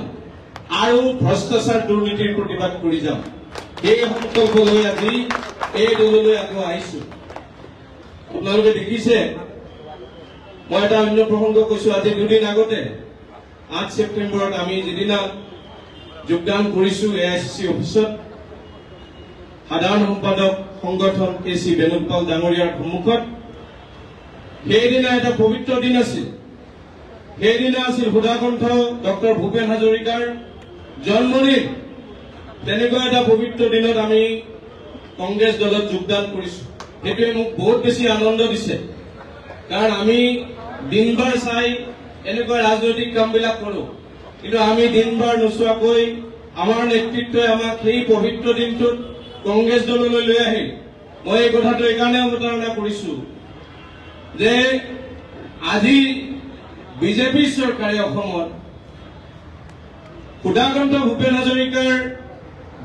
আৰু ভ্ৰষ্টাচাৰ দুৰ্নীতিৰ প্ৰতিবাদ কৰি যাম। এই সংকল্প লৈ আজি এই দললৈ আকৌ আহিছোঁ। আপোনালোকে দেখিছে, মই এটা অন্য প্ৰসংগ কৈছোঁ। আজি দুদিন আগতে 8 ছেপ্টেম্বৰত আমি যিদিনা যোগদান কৰিছোঁ AICC অফিচত, সাধাৰণ সম্পাদক সংগঠন KC বেণুগোপাল ডাঙৰীয়াৰ সন্মুখত, সেইদিনা এটা পবিত্ৰ দিন আছিল। সেইদিনা আছিল সুধাকণ্ঠ ডক্টৰ ভূপেন হাজৰিকাৰ জন্মদিন। তেনেকুৱা এটা পবিত্ৰ দিনত আমি কংগ্ৰেছ দলত যোগদান কৰিছোঁ। সেইটোৱে মোক বহুত বেছি আনন্দ দিছে, কাৰণ আমি দিনবাৰ চাই এনেকুৱা ৰাজনৈতিক কামবিলাক কৰোঁ, কিন্তু আমি দিনবাৰ নোচোৱাকৈ আমাৰ নেতৃত্বই আমাক সেই পবিত্ৰ দিনটোত কংগ্ৰেছ দললৈ লৈ আহিল। মই এই কথাটো এইকাৰণে অৱতাৰণা কৰিছোঁ যে আজি বিজেপি চৰকাৰে অসমত সুধাকণ্ঠ ভূপেন হাজৰিকাৰ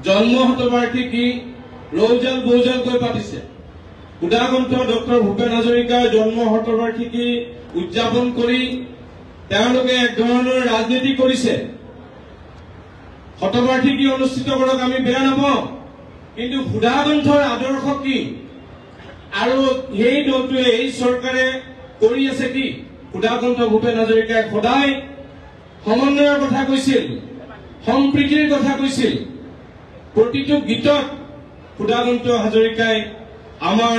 জন্ম শতবাৰ্ষিকী ৰৌজাল বৌজালকৈ পাতিছে। সুধাকণ্ঠ ডক্টৰ ভূপেন হাজৰিকাৰ জন্ম শতবাৰ্ষিকী উদযাপন কৰি তেওঁলোকে এক ধৰণৰ ৰাজনীতি কৰিছে। শতবাৰ্ষিকী অনুষ্ঠিত কৰক, আমি বেয়া নাপাওঁ, কিন্তু সুধাকণ্ঠৰ আদৰ্শ কি আৰু সেই দলটোৱে এই চৰকাৰে কৰি আছে কি? সুধাকণ্ঠ ভূপেন হাজৰিকাই সদায় সমন্বয়ৰ কথা কৈছিল, সম্প্ৰীতিৰ কথা কৈছিল। প্ৰতিটো গীতত সুধাকণ্ঠ হাজৰিকাই আমাৰ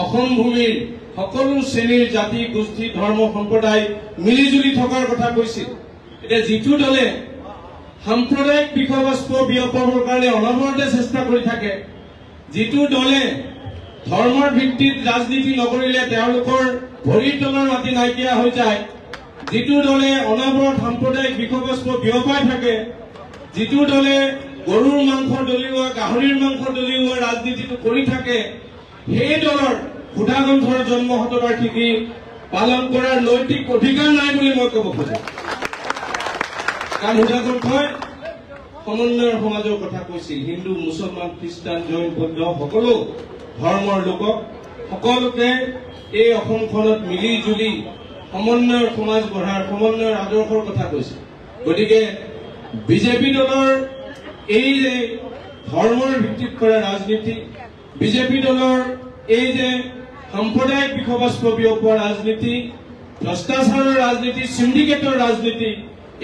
অসম ভূমিৰ সকলো শ্ৰেণীৰ জাতি গোষ্ঠী ধৰ্ম সম্প্ৰদায় মিলিজুলি থকাৰ কথা কৈছিল। এতিয়া যিটো দলে সাম্প্ৰদায়িক বিষয়বস্তু বিয়পাবৰ কাৰণে অনবৰতে চেষ্টা কৰি থাকে, যিটো দলে ধৰ্মৰ ভিত্তিত ৰাজনীতি নকৰিলে তেওঁলোকৰ ভৰিৰ তলৰ মাটি নাইকিয়া হৈ যায়, যিটো দলে অনবৰত সাম্প্ৰদায়িক বিষয়বস্তু বিয়পাই থাকে, যিটো দলে গৰুৰ মাংস দলিওৱা গাহৰিৰ মাংস দলিওৱা ৰাজনীতিটো কৰি থাকে, সেই দলৰ সুধাকণ্ঠৰ জন্ম শতবাৰ্ষিকী পালন কৰাৰ নৈতিক অধিকাৰ নাই বুলি মই ক'ব খোজো। কাৰণ সুধাকণ্ঠই সমন্বয়ৰ সমাজৰ কথা কৈছিল। হিন্দু মুছলমান খ্ৰীষ্টান জৈন বৌদ্ধ সকলো ধৰ্মৰ লোকক সকলোকে এই অসমখনত মিলি জুলি সমন্বয়ৰ সমাজ গঢ়াৰ সমন্বয়ৰ আদৰ্শৰ কথা কৈছিল। গতিকে বিজেপি দলৰ এই যে ধৰ্মৰ ভিত্তিত কৰা ৰাজনীতি, বিজেপি দলৰ এই যে সাম্প্ৰদায়িক বিষয়বস্তু বিয়পোৱা ৰাজনীতি, ভ্ৰষ্টাচাৰৰ ৰাজনীতি, সিন্ডিকেটৰ ৰাজনীতি,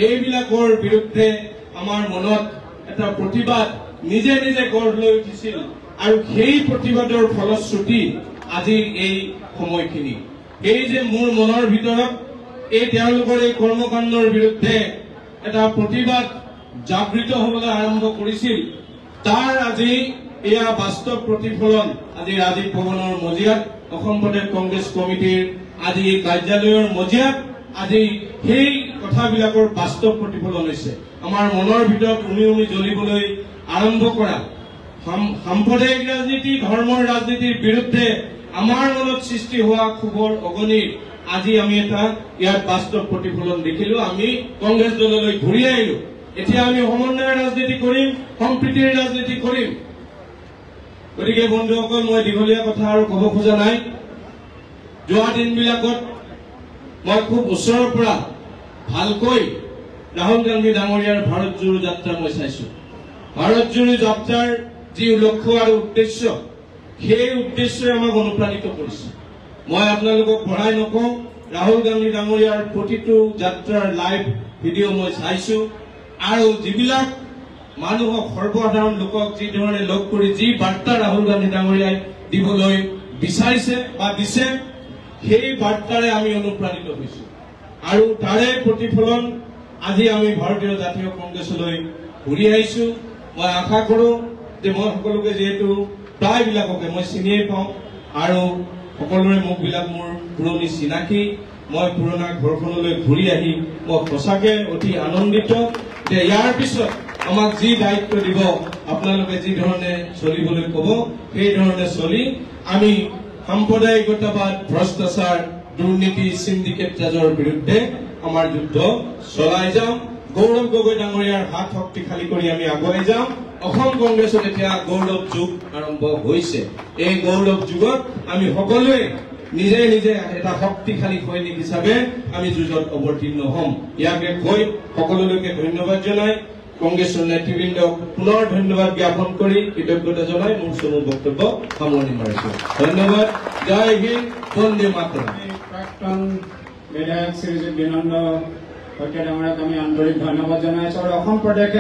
এইবিলাকৰ বিৰুদ্ধে আমাৰ মনত এটা প্ৰতিবাদ নিজে নিজে গঢ় লৈ উঠিছিল, আৰু সেই প্ৰতিবাদৰ ফলশ্ৰুতি আজি এই সময়খিনি। এই যে মোৰ মনৰ ভিতৰত এই তেওঁলোকৰ এই কৰ্মকাণ্ডৰ বিৰুদ্ধে এটা প্ৰতিবাদ জাগৃত হবলৈ আৰম্ভ কৰিছিল, তাৰ আজি এয়া বাস্তৱ প্ৰতিফলন। আজি ৰাজীৱ ভৱনৰ মজিয়াত অসম প্ৰদেশ কংগ্ৰেছ কমিটিৰ আজি এই কাৰ্যালয়ৰ মজিয়াত আজি সেই কথাবিলাকৰ বাস্তৱ প্ৰতিফলন হৈছে। আমাৰ মনৰ ভিতৰত উমি উমি জ্বলিবলৈ আৰম্ভ কৰা সাম্প্ৰদায়িক ৰাজনীতি, ধৰ্মৰ ৰাজনীতিৰ বিৰুদ্ধে আমাৰ মনত সৃষ্টি হোৱা ক্ষোভৰ অগণিত আজি আমি এটা ইয়াত বাস্তৱ প্ৰতিফলন দেখিলো। আমি কংগ্ৰেছ দললৈ ঘূৰি আহিলো। এতিয়া আমি সমন্বয়ৰ ৰাজনীতি কৰিম, সম্প্ৰীতিৰ ৰাজনীতি কৰিম। গতিকে বন্ধুসকল, মই দীঘলীয়া কথা আৰু ক'ব খোজা নাই। যোৱা দিনবিলাকত মই খুব ওচৰৰ পৰা ভালকৈ ৰাহুল গান্ধী ডাঙৰীয়াৰ ভাৰত জোড়ো যাত্ৰা মই চাইছো। ভাৰত জোড়ো যাত্ৰাৰ যি লক্ষ্য আৰু উদ্দেশ্য, সেই উদ্দেশ্যই আমাক অনুপ্ৰাণিত কৰিছে। মই আপোনালোকক পঢ়াই নকওঁ, ৰাহুল গান্ধী ডাঙৰীয়াৰ প্ৰতিটো যাত্ৰাৰ লাইভ ভিডিঅ' মই চাইছো, আৰু যিবিলাক মানুহক সৰ্বসাধাৰণ লোকক যি ধৰণে লগ কৰি যি বাৰ্তা ৰাহুল গান্ধী ডাঙৰীয়াই দিবলৈ বিচাৰিছে বা দিছে, সেই বাৰ্তাৰে আমি অনুপ্ৰাণিত হৈছো, আৰু তাৰে প্ৰতিফলন আজি আমি ভাৰতীয় জাতীয় কংগ্ৰেছলৈ ঘূৰি আহিছো। মই আশা কৰো যে মই সকলোকে যিহেতু প্ৰায়বিলাককে মই চিনিয়ে পাওঁ, আৰু সকলোৰে মুখবিলাক মোৰ পুৰণি চিনাকি, মই পুৰণা ঘৰখনলৈ ঘূৰি আহি মই সঁচাকে অতি আনন্দিত যে ইয়াৰ পিছত আমাক যি দায়িত্ব দিব আপোনালোকে যি ধৰণে চলিবলৈ ক'ব সেই ধৰণে চলি আমি সাম্প্ৰদায়িকতাবাদ ভ্ৰষ্টাচাৰ দুৰ্নীতি সিন্ডিকেট ৰাজৰ বিৰুদ্ধে আমাৰ যুদ্ধ চলাই যাম গৌৰৱ গগৈ ডাঙৰীয়াৰ হাত শক্তিশালী কৰি আমি আগুৱাই যাম অসম কংগ্ৰেছত এতিয়া গৌৰৱ যুগ আৰম্ভ হৈছে এই গৌৰৱ যুগত আমি সকলোৱে নিজে নিজে এটা শক্তিশালী সৈনিক হিচাপে আমি যুঁজত অৱতীৰ্ণ হ'ম ইয়াকে কৈ সকলোলৈকে ধন্যবাদ জনাই কংগ্ৰেছৰ নেতৃবৃন্দক পুনৰ ধন্যবাদ জ্ঞাপন কৰি কৃতজ্ঞতা জনাই মোৰ চমু বক্তব্য সামৰণি মাৰিছো ধন্যবাদ জয় হিন্দ বন্দে মাতৰম প্ৰাক্তন বিধায়ক শ্ৰীযুত বিনন্দ শইকীয়া ডাঙৰীয়াক আমি আন্তৰিক ধন্যবাদ জনাইছো আৰু অসম প্ৰদেশ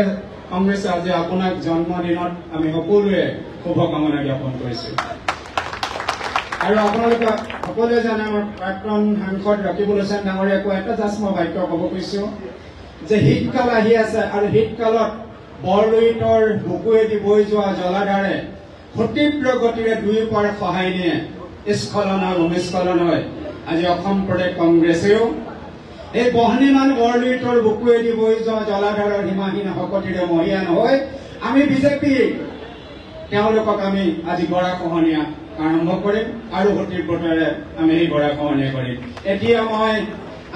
কংগ্ৰেছে আজি আপোনাক জন্মদিনত আমি সকলোৱে শুভকামনা জ্ঞাপন কৰিছো আৰু আপোনালোকে সকলোৱে জানে আমাৰ প্ৰাক্তন সাংসদ ৰকিবুল হুছেইন ডাঙৰীয়াকো এটা জাষ্ট মই বাক্য ক'ব কৈছো যে শীতকাল আহি আছে আৰু শীতকালত বৰলুইতৰ বুকুৱেদি বৈ যোৱা জলাধাৰে ক্ষতীব্ৰ গতিৰে দুই পাৰ সহায় নিয়ে স্খলন আৰু ভূমিস্খলন হয় আজি অসম প্ৰদেশ কংগ্ৰেছেও এই বহনীমান বৰলুইতৰ বুকুৱেদি বৈ যোৱা জলাধাৰৰ সীমাহীন শকতিৰে মহিয়ান হৈ আমি বিজেপি তেওঁলোকক আমি আজি গৰাখহনীয়া আৰম্ভ কৰিম আৰু তীব্ৰতাৰে আমি এই গৰাখহনীয়া কৰিম এতিয়া মই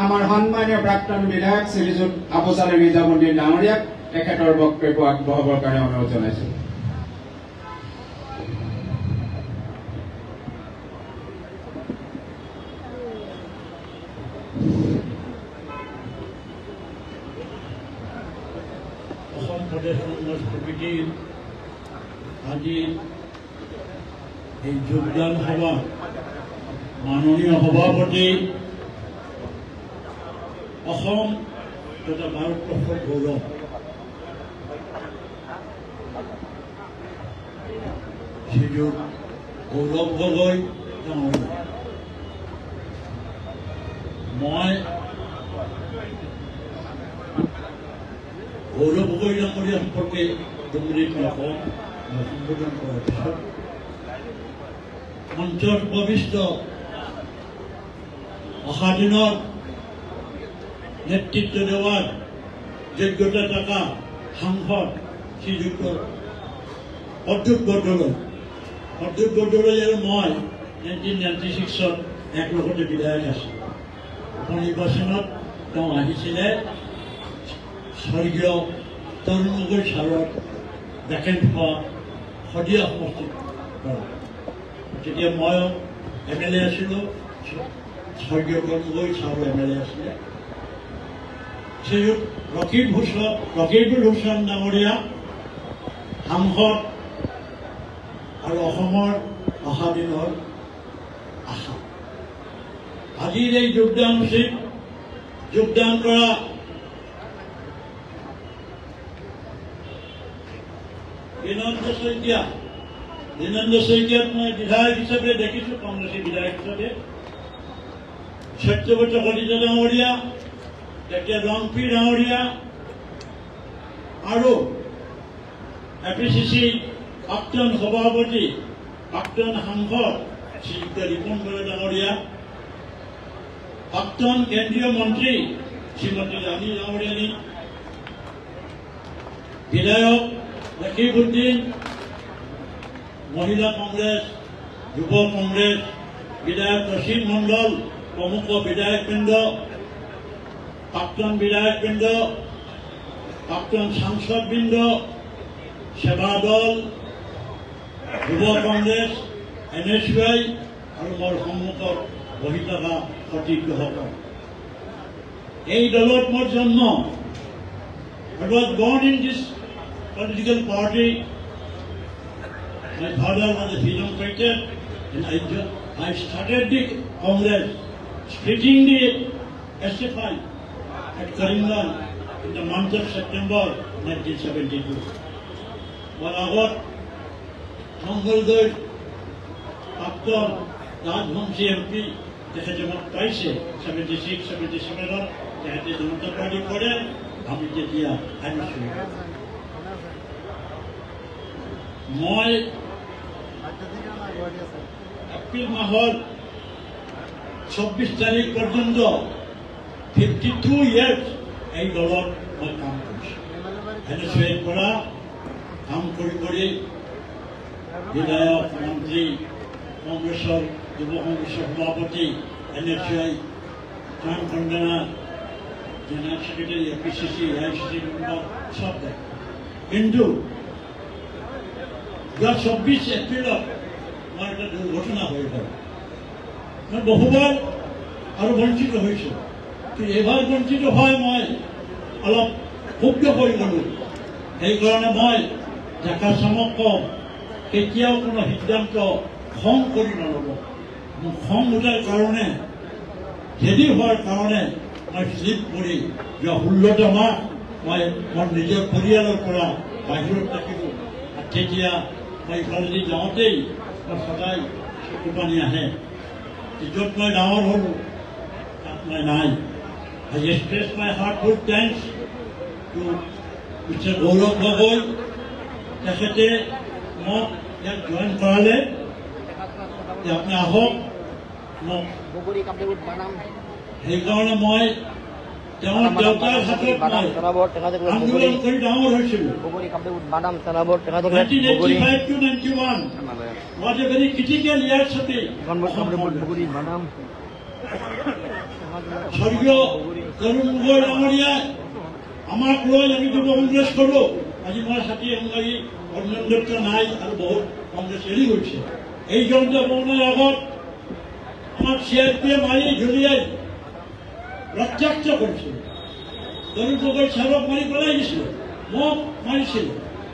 আমাৰ সন্মানীয় প্ৰাক্তন বিধায়ক শ্ৰীযুত আবুচালি নিজামুদ্দিন ডাঙৰীয়াক তেখেতৰ বক্তব্য আগবঢ়াবৰ কাৰণে অনুৰোধ জনাইছো অসম প্ৰদেশ কংগ্ৰেছ কমিটিৰ আজি এই যোগদান সভা মাননীয় সভাপতি অসম তথা ভাৰতবৰ্ষৰ গৌৰৱ শ্ৰীযুত গৌৰৱ গগৈ ডাঙৰীয়া মই গৌৰৱ গগৈ ডাঙৰীয়া সম্পৰ্কে দুমিনিট নকওঁ মই সম্বোধন কৰাৰ পিছত মঞ্চত উপবিষ্ট অহা দিনত নেতৃত্ব দেওয়াৰ যোগ্যতা থাকা সাংসদ শ্ৰীযুক্ত অদ্ভুত বৰদলৈ আৰু মই 1996 একলগতে বিধায়ক আছোঁ উপনিৰ্বাচনত তেওঁ আহিছিলে স্বৰ্গীয় তৰুণ গগৈ ছাৰৰ ভেকেণ্ট হোৱা শদিয়া সমষ্টিৰ পৰা তেতিয়া মই MLA আছিলোঁ স্বৰ্গীয় তৰুণ গগৈ ছাৰৰ MLA আছিলে শ্ৰীযুত ৰকিবুল হুছেইন ডাঙৰীয়া সাংসদ আৰু অসমৰ অহা দিনৰ আশা আজিৰ এই যোগদানসূচীত যোগদান কৰা বিনন্দ শইকীয়াক মই বিধায়ক হিচাপে দেখিছোঁ কংগ্ৰেছী বিধায়ক হিচাপে সত্যব্ৰত কলিতা ডাঙৰীয়া তেতিয়া ৰংপি ডাঙৰীয়া আৰু APCC প্ৰাক্তন সভাপতি প্ৰাক্তন সাংসদ শ্ৰীযুক্ত ৰিপুন বৰা ডাঙৰীয়া প্ৰাক্তন কেন্দ্ৰীয় মন্ত্ৰী শ্ৰীমতী ৰাণী ডাঙৰীয়ানী বিধায়ক ৰকিবউদ্দিন মহিলা কংগ্ৰেছ যুৱ কংগ্ৰেছ বিধায়ক ৰচিদ মণ্ডল প্ৰমুখ বিধায়কবৃন্দ প্ৰাক্তন বিধায়কবৃন্দ প্ৰাক্তন সাংসদবৃন্দ সেৱা দল যুৱ কংগ্ৰেছ NSY আৰু মোৰ সন্মুখত বহি থকা সতীৰ্থসকল এই দলত মোৰ জন্ম I was born in this political party. My father was a freedom fighter and I started the Congress splitting the SFI at Karimganj in the month of September 1972. While I got Mongoldoy, after Rajbamshi MP, তেখেতে মোক পাইছে 76, 77 তেখেতে জনতা party কৰে আমি তেতিয়া আহিছোঁ মই এপ্ৰিল মাহৰ 24 তাৰিখ পৰ্যন্ত 52 ইয়াৰ্ছ এই দলত মই কাম কৰিছোঁ। এনেচুৱেৰ পৰা কাম কৰি বিধায়ক মন্ত্ৰী কংগ্ৰেছৰ যুৱ কংগ্ৰেছৰ সভাপতি NSI joint convener general secretary APCC AICC member চব দেয়। কিন্তু যোৱা 24 এপ্ৰিলত মই এটা দুৰ্ঘটনা হৈ গ'ল। মই বহুবাৰ আৰু বঞ্চিত হৈছোঁ, কিন্তু এইবাৰ বঞ্চিত হয় মই অলপ ক্ষুব্ধ হৈ গ'লোঁ। সেইকাৰণে মই ডেকা চামক কওঁ, কেতিয়াও কোনো সিদ্ধান্ত খং কৰি নল'ব। মোৰ খং উঠাৰ কাৰণে হেৰি হোৱাৰ কাৰণে মই শ্লিপ কৰি যোৱা 16টা মাহ মই মোৰ নিজৰ পৰিয়ালৰ পৰা বাহিৰত থাকিলোঁ। আৰু তেতিয়া মই ইফালেদি যাওঁতেই মোৰ সদায় চকু পানী আহে। য'ত মই ডাঙৰ হ'লোঁ তাত মই নাই। I express my heartfelt thanks to Mr. Gaurav Gogoi. তেখেতে মোক ইয়াত জইন কৰালে যে আপুনি আহক মোক। সেইকাৰণে মই তেওঁৰ দেউতাৰ হাতত আন্দোলন কৰি ডাঙৰ হৈছিলোঁ। 1985 to 91 was a very critical year for me. স্বৰ্গীয় তৰুণ গগৈ ডাঙৰীয়াই আমাক লৈ আমি যুৱ কংগ্ৰেছ কৰোঁ। আজি মই ছাতি সংগ্ৰামী অভিনন্দন নাই আৰু বহুত কংগ্ৰেছ এৰি গৈছে। এই জয়ন্ত বৰুণৰ আগত আমাক CRPয়ে মাৰি ঝুলিয়াই ৰক্তাক্ত কৰিছিল। তৰুণ গগৈ ছাৰক মাৰি পেলাই দিছিল, মোক মাৰিছিল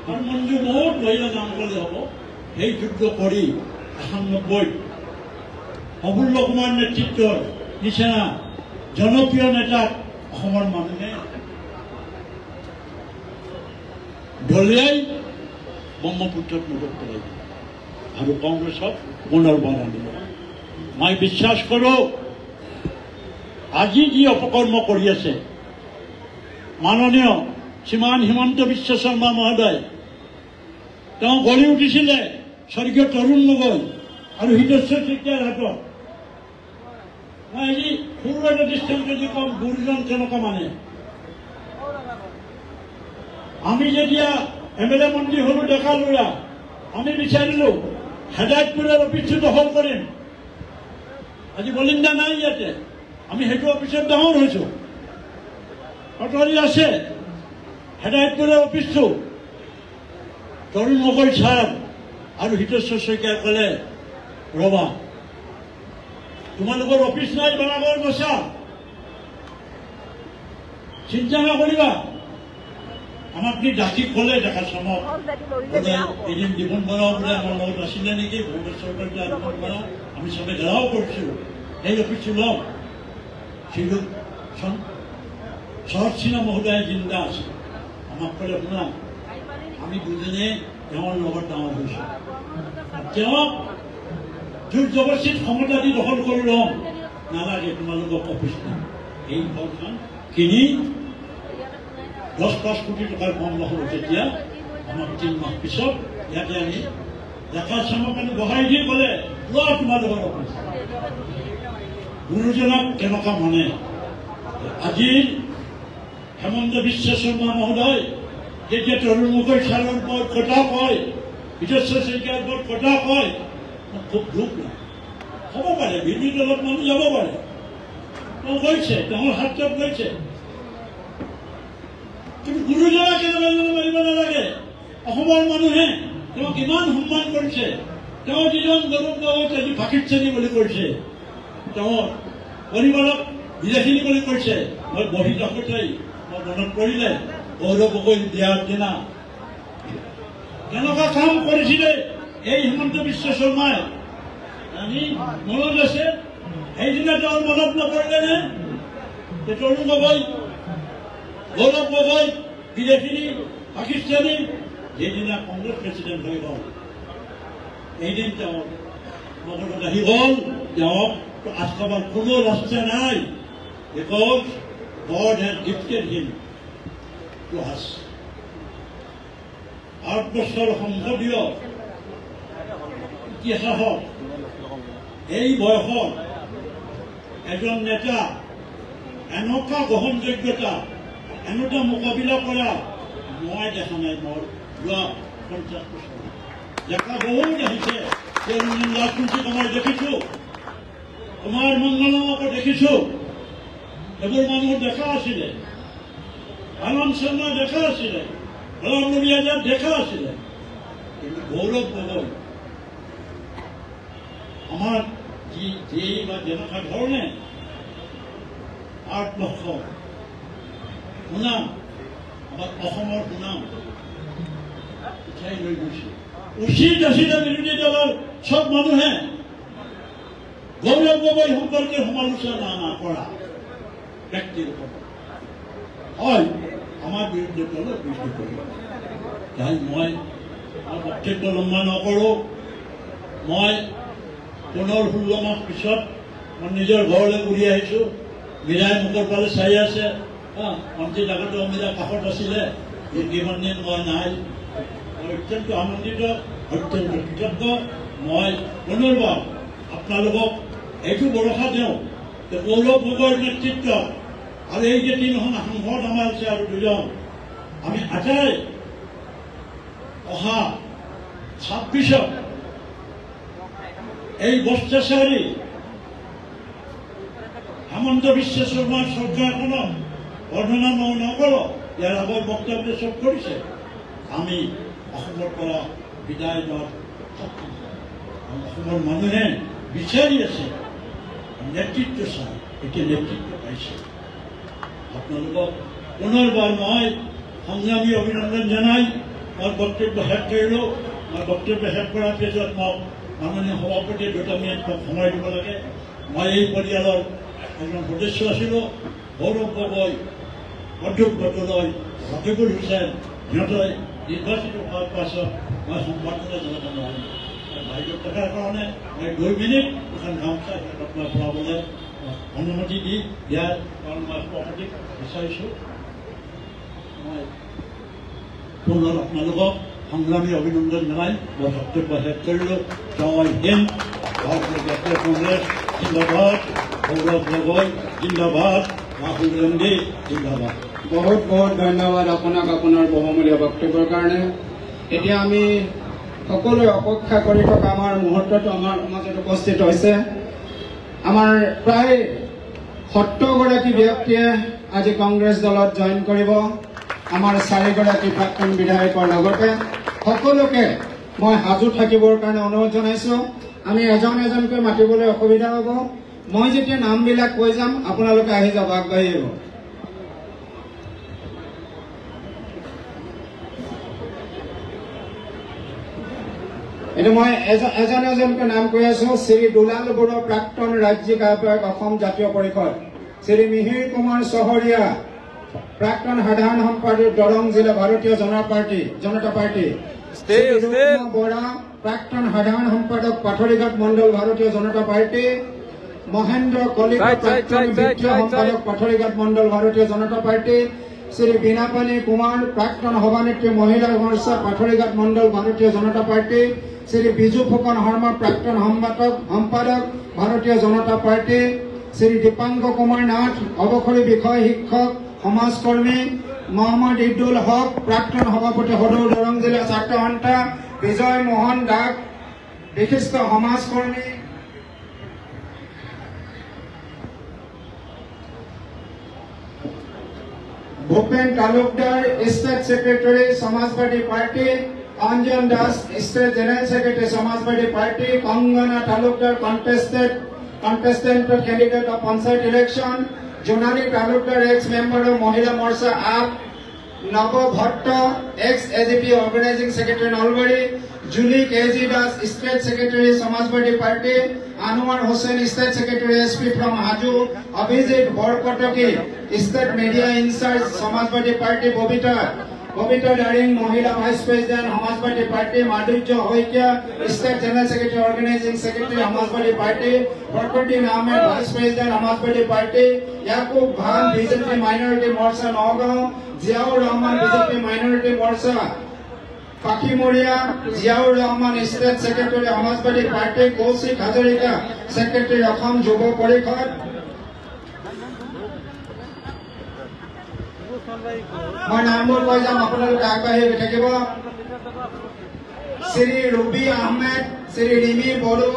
আৰু মঞ্জু বহুত মহিলা নাম ক'লে হ'ব। সেই যুদ্ধ কৰি 91 অমূল্য কুমাৰ নেতৃত্বৰ নিচিনা জনপ্ৰিয় নেতাক অসমৰ মানুহে দলিয়াই ব্ৰহ্মপুত্ৰত নদত পেলাই দিলে আৰু কংগ্ৰেছক পুনৰবাৰ আনিলে। মই বিশ্বাস কৰোঁ আজি যি অপকৰ্ম কৰি আছে মাননীয় শ্ৰীমান হিমন্ত বিশ্ব শৰ্মা মহোদয়, তেওঁ গঢ়ি উঠিছিলে স্বৰ্গীয় তৰুণ গগৈ আৰু হিতেশ্বৰ শইকীয়াৰ হাতত। মই আজি সৰু এটা দৃষ্টান্ত যদি কম, গুৰুজন কেনেকুৱা মানে। আমি যেতিয়া MLA মন্ত্ৰী হ'লো ডেকা ল'ৰা, আমি বিচাৰিলোঁ হেদায়তপুৰৰ অফিচটো দখল কৰিম। আজি বলিন্দা নাই ইয়াতে, আমি সেইটো অফিচত ডাঙৰ হৈছোঁ। অটৰি আছে হেদায়তপুৰৰ অফিচটো। তৰুণ গগৈ ছাৰ আৰু হিতেশ্বৰ শইকীয়াই ক'লে, ৰবা তোমালোকৰ অফিচ নাই বাৰাগৰ বচা, চিন্তা নকৰিবা। আমাক নি ডাকি ক'লে ডেকা চামক বোলে এদিন দিবন বৰাও বোলে আমাৰ লগত আছিলে নেকি, ভুৱনেশ্বৰ দিবন বৰা, আমি চবে ঘেৰাও কৰিছোঁ, সেই অফিচটো লওঁ। শৰৎ সিনহা মহোদয় জিন্দা আছে। আমাক ক'লে শুনা, আমি দুজনে তেওঁৰ লগত ডাঙৰ হৈছোঁ, তেওঁক জোৰ জবৰদস্তিত ক্ষমতা দি দখল কৰি ল'ম, নালাগে তোমালোকক অফিচ নাই। এই ঘৰখন কিনি 10-5 কোটি টকাৰ কম নহ'ব। তেতিয়া আমাক 3 মাহ পিছত ইয়াতে আনি ডেকা চামক আমি বহাই দি ক'লে, লোৱা তোমালোকৰ অফিচ। গুৰুজনক কেনেকুৱা মানে। আজি হেমন্ত বিশ্ব শৰ্মা মহোদয় যেতিয়া তৰুণ গগৈ ছাৰৰ ওপৰত কথা কয়, হিতেশ্বৰ শইকীয়াৰ ওপৰত কথা কয়, মোক খুব দুখ লাগে। হ'ব পাৰে বিৰোধী দলত মানুহ যাব পাৰে, তেওঁ গৈছে, তেওঁৰ হাতত গৈছে, কিন্তু গুৰুজনা কেনেবাজনে মাৰিব নালাগে। অসমৰ মানুহে তেওঁক ইমান সন্মান কৰিছে। তেওঁ যিজন গৌৰৱ গগৈক আজি পাকিস্তানী বুলি কৈছে, তেওঁৰ পৰিবাৰক বিদেশী বুলি কৈছে। মই বহি থাকোঁতেই মই মনত পৰিলে গৌৰৱ গগৈ দিয়াৰ দিনা কেনেকুৱা কাম কৰিছিলে এই হিমন্ত বিশ্ব শৰ্মাই। আমি মনত আছে, সেইদিনা তেওঁৰ মনত নপৰিলেনে তৰুণ গগৈ, গৌৰৱ গগৈ বিদেশী পাকিস্তানী, সেইদিনা কংগ্ৰেছ প্ৰেচিডেণ্ট হৈ গ'ল। এইদিন তেওঁৰ মগজত আহি গ'ল, তেওঁক আজকাবাৰ কোনো ৰাস্তা নাই, because God has gifted him to us. 8 বছৰ সংসদীয় ইতিহাসত এই বয়সত এজন নেতা এনেকুৱা গ্ৰহণযোগ্যতা এনেকুৱা মোকাবিলা কৰা মই দেখা নাই মোৰ যোৱা 50 বছৰ দেখা বহুত আহিছে ৰাজনীতি তোমাৰ দেখিছো তোমাৰ মংগলমকো দেখিছো এইবোৰ মানুহ দেখা আছিলে আনন্দ শৰ্মা দেখা আছিলে গোলাম নবী আজাদ দেখা আছিলে কিন্তু গৌৰৱ গগৈ আমাৰ যি বা যেনেকুৱা ধৰণে 8 লক্ষ সুনাম আমাৰ অসমৰ সুনাম উঠাই লৈ গৈছে উচিত আছিলে বিৰোধী দলৰ সব মানুহে গৌৰৱ গগৈ সম্পৰ্কে সমালোচনা নকৰা ব্যক্তিগত হয় আমাৰ বিৰুদ্ধে দলৰ বিৰোধী কৰিব তাই মই বক্তব্য লম্বা নকৰোঁ মই 15-16 মাহ পিছত মই নিজৰ ঘৰলৈ ঘূৰি আহিছোঁ মীৰাই মুখৰ ফালে চাই আছে মন্ত্ৰী আগতে অমিতা কাষত আছিলে কিমান দিন মই নাই মই অত্যন্ত আনন্দিত অত্যন্ত কৃতজ্ঞ মই পুনৰবাৰ আপোনালোকক এইটো ভৰসা দিওঁ যে গৌৰৱ গগৈৰ নেতৃত্ব আৰু এই যে 3খন সাংসদ আমাৰ আছে আৰু 2জন আমি আটাই অহা 26ত এই বস্তাচাৰী হেমন্ত বিশ্ব শৰ্মাৰ চৰকাৰখনক বৰ্ণনা নকৰোঁ ইয়াৰ আগৰ বক্তব্য চব কৰিছে আমি অসমৰ পৰা বিদায় লোৱাৰ সক্ষম অসমৰ মানুহে বিচাৰি আছে নেতৃত্ব চাই এতিয়া নেতৃত্ব পাইছে আপোনালোকক পুনৰবাৰ মই সংগ্ৰামী অভিনন্দন জনাই মই বক্তব্য শেষ কৰিলোঁ মই বক্তব্য শেষ কৰাৰ পিছত মোক মাননীয় সভাপতিয়ে 2 মিনিট সময় দিব লাগে মই এই পৰিয়ালৰ এজন সদস্য আছিলোঁ গৌৰৱ গগৈ অধ্যক্ষ বটলৈ ৰকিবুল হুছেইন সিহঁতে নিৰ্বাচিত হোৱাৰ পাছত মই সম্বৰ্ধনা জনাব নোৱাৰিম বাহিৰত থকাৰ কাৰণে মই 2 মিনিট এখন গামোচা সিহঁতক মই ফুৰাবলৈ অনুমতি দি দিয়াৰ কাৰণ মই সভাপতিক বিচাৰিছোঁ মই পুনৰ আপোনালোকক সংগ্ৰামী অভিনন্দন জনাই মই বক্তব্য শেষ কৰিলোঁ জয় হিন্দ ভাৰতীয় জাতীয় কংগ্ৰেছ জিন্দাবাদ গৌৰৱ গগৈ জিন্দাবাদ ৰাহুল গান্ধী জিন্দাবাদ বহুত বহুত ধন্যবাদ আপোনাক আপোনাৰ বহুমূলীয়া বক্তব্যৰ কাৰণে এতিয়া আমি সকলোৱে অপেক্ষা কৰি থকা আমাৰ মুহূৰ্তটো আমাৰ মাজত উপস্থিত হৈছে আমাৰ প্ৰায় 70গৰাকী ব্যক্তিয়ে আজি কংগ্ৰেছ দলত জইন কৰিব আমাৰ 4গৰাকী প্ৰাক্তন বিধায়কৰ লগতে সকলোকে মই সাজু থাকিবৰ কাৰণে অনুৰোধ জনাইছোঁ আমি এজন এজনকৈ মাতিবলৈ অসুবিধা হ'ব মই যেতিয়া নামবিলাক কৈ যাম আপোনালোকে আহি যাব আগবাঢ়ি আহিব এটা মই এজন এজনকৈ নাম কৈ আছোঁ শ্ৰী দুলাল বড়ো প্ৰাক্তন ৰাজ্যিক আহ্বায়ক অসম জাতীয় পৰিষদ শ্ৰী মিহিৰ কুমাৰ চহৰীয়া প্ৰাক্তন সাধাৰণ সম্পাদক দৰং জিলা ভাৰতীয় জনতা পাৰ্টি বৰা প্ৰাক্তন সাধাৰণ সম্পাদক পাথৰীঘাট মণ্ডল ভাৰতীয় জনতা পাৰ্টি মহেন্দ্ৰ কলিতা প্ৰাক্তন বিত্তীয় সম্পাদক পাথৰীঘাট মণ্ডল ভাৰতীয় জনতা পাৰ্টি শ্ৰী বীণাপানী কুমাৰ প্ৰাক্তন সভানেত্ৰী মহিলা মৰ্চা পাথৰীঘাট মণ্ডল ভাৰতীয় জনতা পাৰ্টি শ্ৰী বিজু ফুকন শৰ্মা প্ৰাক্তন সম্পাদক ভাৰতীয় জনতা পাৰ্টি শ্ৰী দীপাংক কুমাৰ নাথ অৱসৰী বিষয় শিক্ষক সমাজকৰ্মী মহম্মদ ইদুল হক প্ৰাক্তন সভাপতি সদৌ দৰং জিলা ছাত্ৰ সন্থা বিজয় মোহন দাস বিশিষ্ট সমাজকৰ্মী Bhupen Talukdar state secretary Samajwadi Party Anjan Das state general secretary Samajwadi Party Kangana Talukdar contestant candidate of panchayat election Jonali Talukdar ex member of Mahila Morcha AAP Nav Bhatta ex AGP organising secretary Nalbari Juli KG Das state secretary Samajwadi Party Anowar Hussain state secretary SP from Hajo Abhijit Borkotoky state media incharge Samajwadi Party Babita Daring Mahila vice president Samajwadi Party Madhurjya Saikia state general secretary organising secretary Samajwadi party ফৰকৰ্ডিন Ahmed vice president Samajwadi party Yakub van BJP minority Morcha Nagaon Ziaur Rahman BJP minority Morcha পাখিমৰীয়া Ziaur Rahman state secretary Samajwadi party Kaushik Hazarika secretary Assam যুৱ পৰিষদ মই নামবোৰ কৈ যাম, আপোনালোকে আগবাঢ়ি গৈ থাকিব। শ্ৰী ৰুবি আহমেদ, শ্ৰী ৰিমি বড়ো,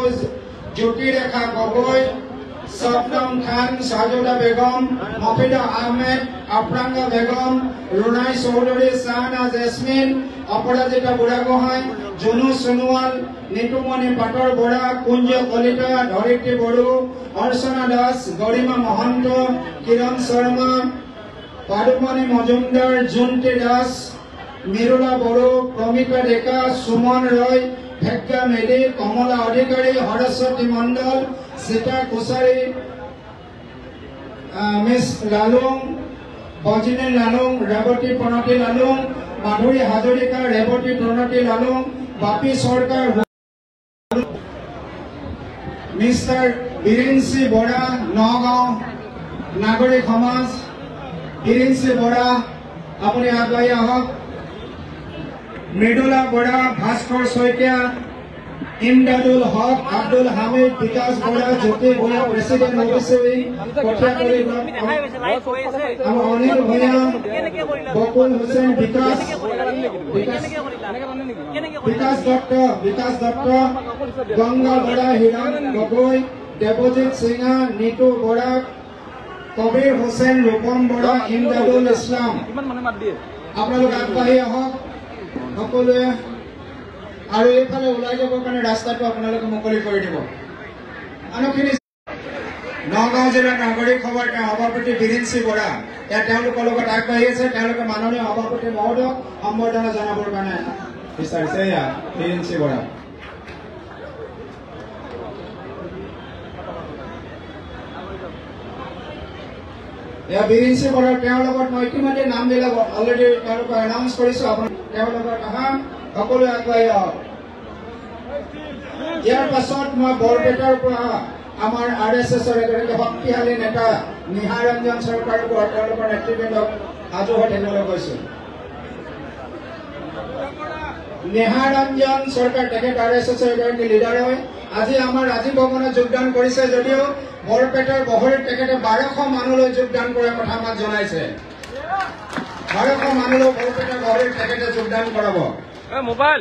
জ্যোতিৰেখা গগৈ, সপ্তম খান, সাজুদা বেগম, মফিদা আহমেদ, আফৰাঙ্গা বেগম, ৰুনাই চৌধুৰী, শাহনা জেসমিন, অপৰাজিতা বুঢ়াগোহাঁই, জুনু সোনোৱাল, নিতুমণি পাটৰ বৰা, কুঞ্জ কলিতা, ধৰিত্ৰী বড়ো, অৰ্চনা দাস, গৰিমা মহন্ত, কিৰণ শৰ্মা, পাদুমণি মজুমদাৰ, জুন্তি দাস, মিৰুলা বড়ো, প্ৰমিতা ডেকা, সুমন ৰয়, ভেগ্যা মেধি, কমলা অধিকাৰী, সৰস্বতী মণ্ডল, সীতা কোছাৰী, মিছ লালুং, বজিনী লালুং, ৰেৱতী প্ৰণতি লালুং, মাধুৰী হাজৰিকা, ৰেৱতী প্ৰণতি লালুং, বাপী চৰকাৰ, মিষ্টাৰ বীৰেঞ্চি বৰা, নগাঁও নাগৰিক সমাজ, বীৰেঞ্চি বৰা আপুনি আগবাঢ়ি আহক। মৃদুলা বৰা, ভাস্কৰ শইকীয়া, ইমদাদুল হক, আব্দুল হামিদ, বিকাশ বৰা, জ্যোতি ভূঞা, প্ৰেচিডেণ্ট অফিচাৰী, কঠিয়াতলী অনিল ভূঞা, বকুল হুছেইন, বিকাশ দত্ত, গংগা বৰা, হিৰণ গগৈ, দেৱজিৎ সিঙা, নিতু বৰা, কবিৰ হুছেইন, ৰূপম বৰা, ইমদাদুল ইছলাম। আপোনালোক আগবাঢ়ি আহক সকলোৱে, আৰু এইফালে ওলাই যাবৰ কাৰণে ৰাস্তাটো আপোনালোকে মুকলি কৰি দিব। আনখিনি নগাঁও জিলাৰ নাগৰিক সভাৰ সভাপতি বীৰেঞ্চি বৰা তেওঁলোকৰ লগত আগবাঢ়ি আছে। তেওঁলোকে মাননীয় সভাপতি মহোদয়ক সম্বৰ্ধনা জনাবৰ কাৰণে বিচাৰিছে। এয়া বীৰেঞ্চি বৰা। এয়া বীৰেঞ্চি বৰা। তেওঁৰ লগত মই ইতিমধ্যে নামবিলাক অলৰেডি তেওঁলোকক এনাউন্স কৰিছো। তেওঁৰ লগত অহা সকলোৱে আগবাঢ়ি আহক। ইয়াৰ পাছত মই বৰপেটাৰ পৰা আমাৰ RSSৰ এগৰাকী শক্তিশালী নেতা নিহাৰ ৰঞ্জন চৰকাৰক তেওঁলোকৰ নেতৃবৃন্দক সাজু হৈ থাকিবলৈ কৈছো। নিহাৰ ৰঞ্জন চৰকাৰ তেখেত RSSৰ এগৰাকী লিডাৰ হয়। আজি আমাৰ ৰাজীৱ ভৱনত যোগদান কৰিছে যদিও বৰপেটাৰ বহৰীত তেখেতে 1200 মানুহলৈ যোগদান কৰাৰ কথা আমাক জনাইছে। 1200 মানুহলৈ বৰপেটাৰ বহৰীত তেখেতে যোগদান কৰাব। মোবাইল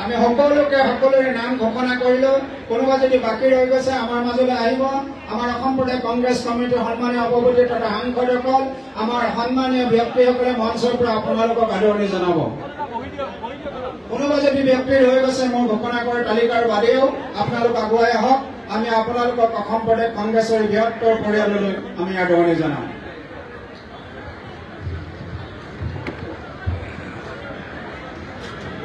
আমি সকলোৰে নাম ঘোষণা কৰিলো। কোনোবা যদি বাকী ৰৈ গৈছে আমাৰ মাজলৈ আহিব। আমাৰ অসম প্ৰদেশ কংগ্ৰেছ কমিটিৰ সন্মানীয় সভাপতি তথা সাংসদসকল, আমাৰ সন্মানীয় ব্যক্তিসকলে মঞ্চৰ পৰা আপোনালোকক আদৰণি জনাব। কোনোবা যদি ব্যক্তি ৰৈ গৈছে মোৰ ঘোষণা কৰাৰ তালিকাৰ বাদেও আপোনালোক আগুৱাই আহক। আমি আপোনালোকক অসম প্ৰদেশ কংগ্ৰেছৰ বৃহত্তৰ পৰিয়াললৈ আমি আদৰণি জনাম।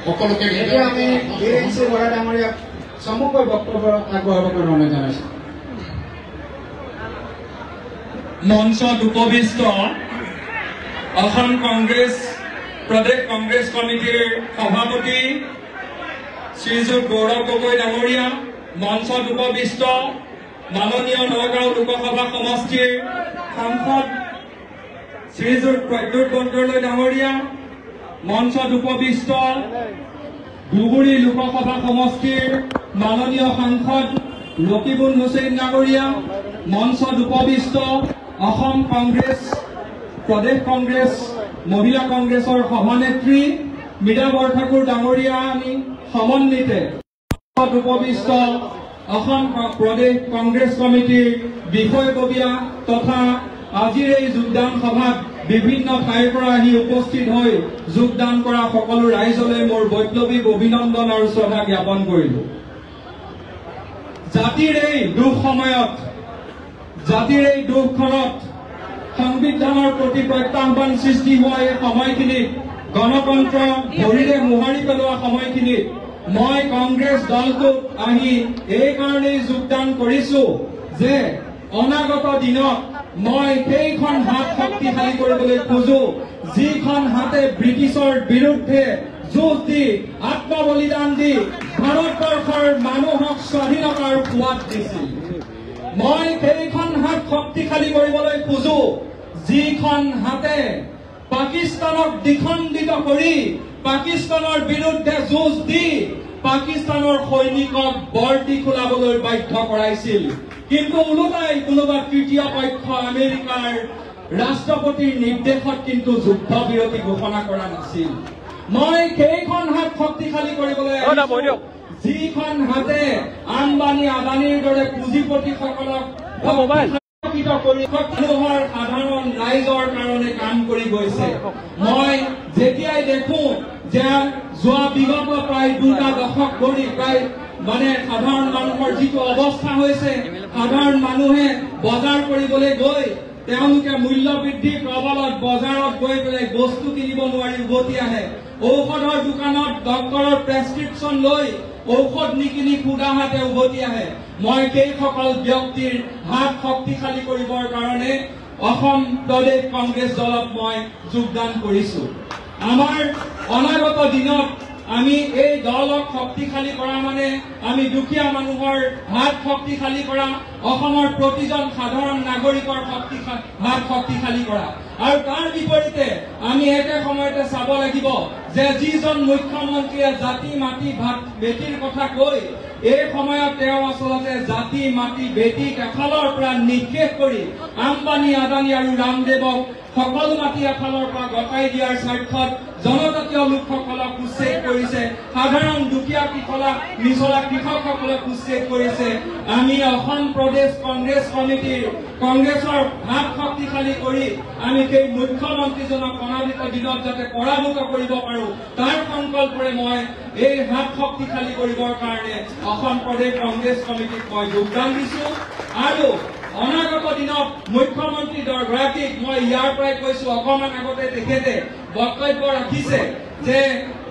এতিয়া আমি বীৰেঞ্চি বৰা ডাঙৰীয়াক চমুকৈ বক্তব্য আগবঢ়াবৰ কাৰণে অনুৰোধ জনাইছো। মঞ্চত উপবিষ্ট অসম কংগ্ৰেছ প্ৰদেশ কংগ্ৰেছ কমিটিৰ সভাপতি শ্ৰীযুত গৌৰৱ গগৈ ডাঙৰীয়া, মঞ্চত উপবিষ্ট মাননীয় নগাঁও লোকসভা সমষ্টিৰ সাংসদ শ্ৰীযুত প্ৰদ্যুৎ বৰদলৈ ডাঙৰীয়া, মঞ্চত উপবিষ্ট ধুবুৰী লোকসভা সমষ্টিৰ মাননীয় সাংসদ ৰকিবুল হুছেইন ডাঙৰীয়া, মঞ্চত উপবিষ্ট অসম কংগ্ৰেছ প্ৰদেশ কংগ্ৰেছ মহিলা কংগ্ৰেছৰ সভানেত্ৰী মীৰা বৰঠাকুৰ ডাঙৰীয়া, আমি সমন্বিতে উপবিষ্ট অসম প্ৰদেশ কংগ্ৰেছ কমিটিৰ বিষয়ববীয়া তথা আজিৰ এই যোগদান সভাত বিভিন্ন ঠাইৰ পৰা আহি উপস্থিত হৈ যোগদান কৰা সকলো ৰাইজলৈ মোৰ বৈপ্লৱিক অভিনন্দন আৰু শ্ৰদ্ধা জ্ঞাপন কৰিলো। জাতিৰ এই দুখ সময়ত, জাতিৰ এই দুখখনত সংবিধানৰ প্ৰতি প্ৰত্যাহ্বান সৃষ্টি হোৱা এই সময়খিনিত, গণতন্ত্ৰ ভৰিৰে মোহাৰি পেলোৱা সময়খিনিত মই কংগ্ৰেছ দলটোত আহি এই কাৰণেই যোগদান কৰিছো যে অনাগত দিনত মই সেইখন হাত শক্তিশালী কৰিবলৈ খোজো যিখন হাতে ব্ৰিটিছৰ বিৰুদ্ধে যুঁজ দি আত্মবলিদান দি ভাৰতবৰ্ষৰ মানুহক স্বাধীনতাৰ সোৱাদ দিছিল। মই সেইখন হাত শক্তিশালী কৰিবলৈ খোজো যিখন হাতে পাকিস্তানক দ্বিখণ্ডিত কৰি পাকিস্তানৰ বিৰুদ্ধে যুঁজ দি পাকিস্তানৰ সৈনিকক বৰ্তি খোলাবলৈ বাধ্য কৰাইছিল। কিন্তু ওলোটাই কোনোবা তৃতীয় পক্ষ আমেৰিকাৰ ৰাষ্ট্ৰপতিৰ নিৰ্দেশত কিন্তু যুদ্ধবিৰতি ঘোষণা কৰা নাছিল। মই সেইখন হাত শক্তিশালী কৰিবলৈ যিখন হাতে আম্বানী আদানীৰ দৰে পুঁজিপতিসকলক মানুহৰ সাধাৰণ ৰাইজৰ কাৰণে কাম কৰি গৈছে। মই যেতিয়াই দেখো যে যোৱা বিগত প্ৰায় 2 দশক ধৰি প্ৰায় সাধাৰণ মানুহৰ যিটো অৱস্থা হৈছে, সাধাৰণ মানুহে বজাৰ কৰিবলৈ গৈ তেওঁলোকে মূল্য বৃদ্ধিৰ প্ৰবলত বজাৰত গৈ পেলাই বস্তু কিনিব নোৱাৰি উভতি আহে। ঔষধৰ দোকানত ডক্টৰৰ প্ৰেছক্ৰিপশ্যন লৈ ঔষধ নিকিনি সুদা হাতে উভতি আহে। মই সেইসকল ব্যক্তিৰ হাত শক্তিশালী কৰিবৰ কাৰণে অসম প্ৰদেশ কংগ্ৰেছ দলত মই যোগদান কৰিছো। আমাৰ অনাগত দিনত আমি এই দলক শক্তিশালী কৰা মানে আমি দুখীয়া মানুহৰ হাত শক্তিশালী কৰা, অসমৰ প্ৰতিজন সাধাৰণ নাগৰিকৰ হাত শক্তিশালী কৰা। আৰু তাৰ বিপৰীতে আমি একে সময়তে চাব লাগিব যে যিজন মুখ্যমন্ত্ৰীয়ে জাতি মাটি ভাত বেটিৰ কথা কৈ এই সময়ত তেওঁ আচলতে জাতি মাটি বেটিক এফালৰ পৰা নিষেধ কৰি আম্বানী আদানী আৰু ৰামদেৱক সকলো মাটি এফালৰ পৰা গতাই দিয়াৰ স্বাৰ্থত জনজাতীয় লোকসকলক উচ্ছেদ কৰিছে, সাধাৰণ দুখীয়া নিচলা কৃষকসকলক উচ্ছেদ কৰিছে। আমি অসম প্ৰদেশ কংগ্ৰেছ কমিটিৰ কংগ্ৰেছৰ হাত শক্তিশালী কৰি আমি সেই মুখ্যমন্ত্ৰীজনক অনাগত দিনত যাতে পৰাভূত কৰিব পাৰো তাৰ সংকল্পৰে মই এই হাত শক্তিশালী কৰিবৰ কাৰণে অসম প্ৰদেশ কংগ্ৰেছ কমিটিত মই যোগদান দিছো। আৰু অনাগত দিনত মুখ্যমন্ত্ৰী গৰাকীক মই ইয়াৰ পৰাই কৈছো, অকমান আগতে তেখেতে বক্তব্য ৰাখিছে যে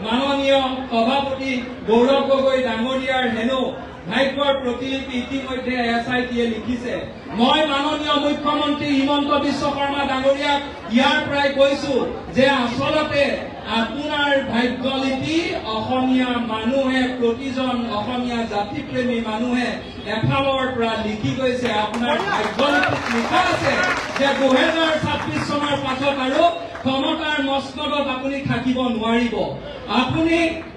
মাননীয় সভাপতি গৌৰৱ গগৈ ডাঙৰীয়াৰ হেনো ভাগ্যৰ প্ৰতিলিপি ইতিমধ্যে SIT-য়ে লিখিছে। মই মাননীয় মুখ্যমন্ত্ৰী হিমন্ত বিশ্ব শৰ্মা ডাঙৰীয়াক ইয়াৰ পৰাই কৈছো যে আচলতে আপোনাৰ ভাগ্যলিপি অসমীয়া মানুহে, প্ৰতিজন অসমীয়া জাতিপ্ৰেমী মানুহে এফালৰ পৰা লিখি গৈছে। আপোনাৰ ভাগ্যলিপিত লিখা আছে যে 2026 চনৰ পাছত আৰু ক্ষমতাৰ মসনদত আপুনি থাকিব নোৱাৰিব। আপুনি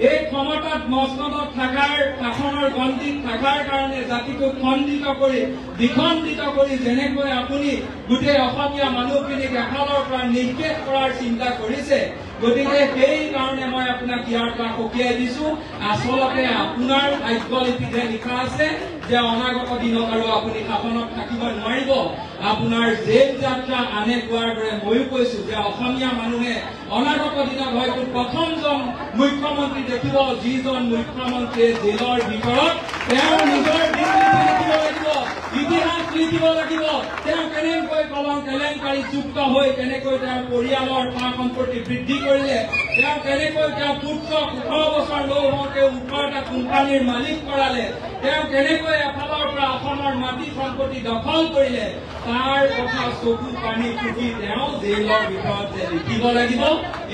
এই ক্ষমতাত মসনদত থকাৰ শাসনৰ গণ্ডিত থকাৰ কাৰণে জাতিটোক খণ্ডিত কৰি দ্বিখণ্ডিত কৰি যেনেকৈ আপুনি গোটেই অসমীয়া মানুহখিনিক এফালৰ পৰা নিষেধ কৰাৰ চিন্তা কৰিছে, গতিকে সেই কাৰণে মই আপোনাক ইয়াৰ পৰা সকীয়াই দিছো। আচলতে আপোনাৰ ভাগ্যলিপিতে লিখা আছে যে অনাগত দিনত আৰু আপুনি শাসনত থাকিব নোৱাৰিব। আপোনাৰ জেল যাত্ৰা আনে কোৱাৰ দৰে ময়ো কৈছো যে অসমীয়া মানুহে অনাগত দিনত হয়তো প্ৰথমজন মুখ্যমন্ত্ৰী দেখিব যিজন মুখ্যমন্ত্ৰীয়ে জেলৰ ভিতৰত তেওঁৰ নিজৰ দিন লিখিব লাগিব, ইতিহাস লিখিব লাগিব। তেওঁ কেনেকৈ কলম কেলেংকাৰী যুক্ত হৈ কেনেকৈ তেওঁৰ পৰিয়ালৰ সা সম্পত্তি বৃদ্ধি কৰিলে, তেওঁ কেনেকৈ তেওঁৰ পুত্ৰক 18 বছৰ হওঁতে 18টা কোম্পানীৰ মালিক কৰালে, তেওঁ কেনেকৈ এফালৰ পৰা অসমৰ মাটি সম্পত্তি দখল কৰিলে, তাৰ কথা চকু পানী ফুটি তেওঁ জেলৰ ভিতৰত যে লিখিব লাগিব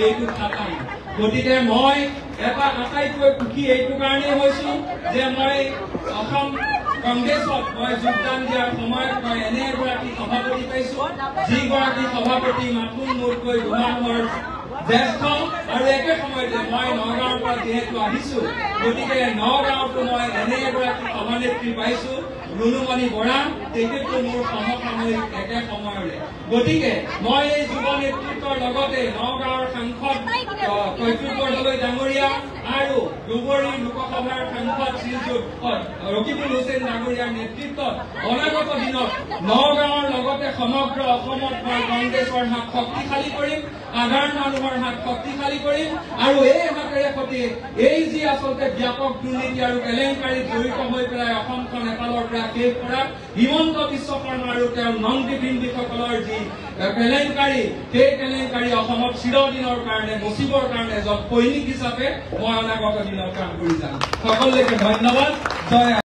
এইটো খাটাং। গতিকে মই এটা আটাইতকৈ সুখী এইটো কাৰণেই হৈছো যে মই অসম কংগ্ৰেছত মই যোগদান দিয়াৰ সময়ত মই এনে এগৰাকী সভাপতি পাইছো যিগৰাকী সভাপতি মাথোন মোতকৈ দুমাহৰ জ্যেষ্ঠ আৰু একে সময়তে মই নগাঁৱৰ পৰা যিহেতু আহিছো, গতিকে নগাঁৱতো মই এনে এগৰাকী সভানেত্ৰী পাইছো ৰুণুমণি বৰা, তেখেতো মোৰ সমসাময়িক একে সময়ৰে। গতিকে মই এই যুৱ নেতৃত্বৰ লগতে নগাঁৱৰ সাংসদ কৈতুক বৰদলৈ ডাঙৰীয়া আৰু দুবৰী লোকসভাৰ সাংসদ শ্ৰীযুত ৰকিবুল হুছেইন ডাঙৰীয়াৰ নেতৃত্বত অনাগত দিনত নগাঁৱৰ লগতে সমগ্ৰ অসমত মই কংগ্ৰেছৰ হাত শক্তিশালী কৰিম, সাধাৰণ মানুহৰ হাত শক্তিশালী কৰিম। আৰু এই হাতেৰে সৈতে এই যি আচলতে ব্যাপক দুৰ্নীতি আৰু কেলেংকাৰীত জড়িত হৈ পেলাই অসমখন এফালৰ পৰা শেষ কৰা হিমন্ত বিশ্ব শৰ্মা আৰু তেওঁৰ মন্ত্ৰী বৃন্দসকলৰ যি কেলেংকাৰী, সেই কেলেংকাৰী অসমত চিৰদিনৰ কাৰণে মচিবৰ কাৰণে এজন সৈনিক হিচাপে মই অনাগত দিনত কাম কৰি যাম। সকলোকে ধন্যবাদ। জয়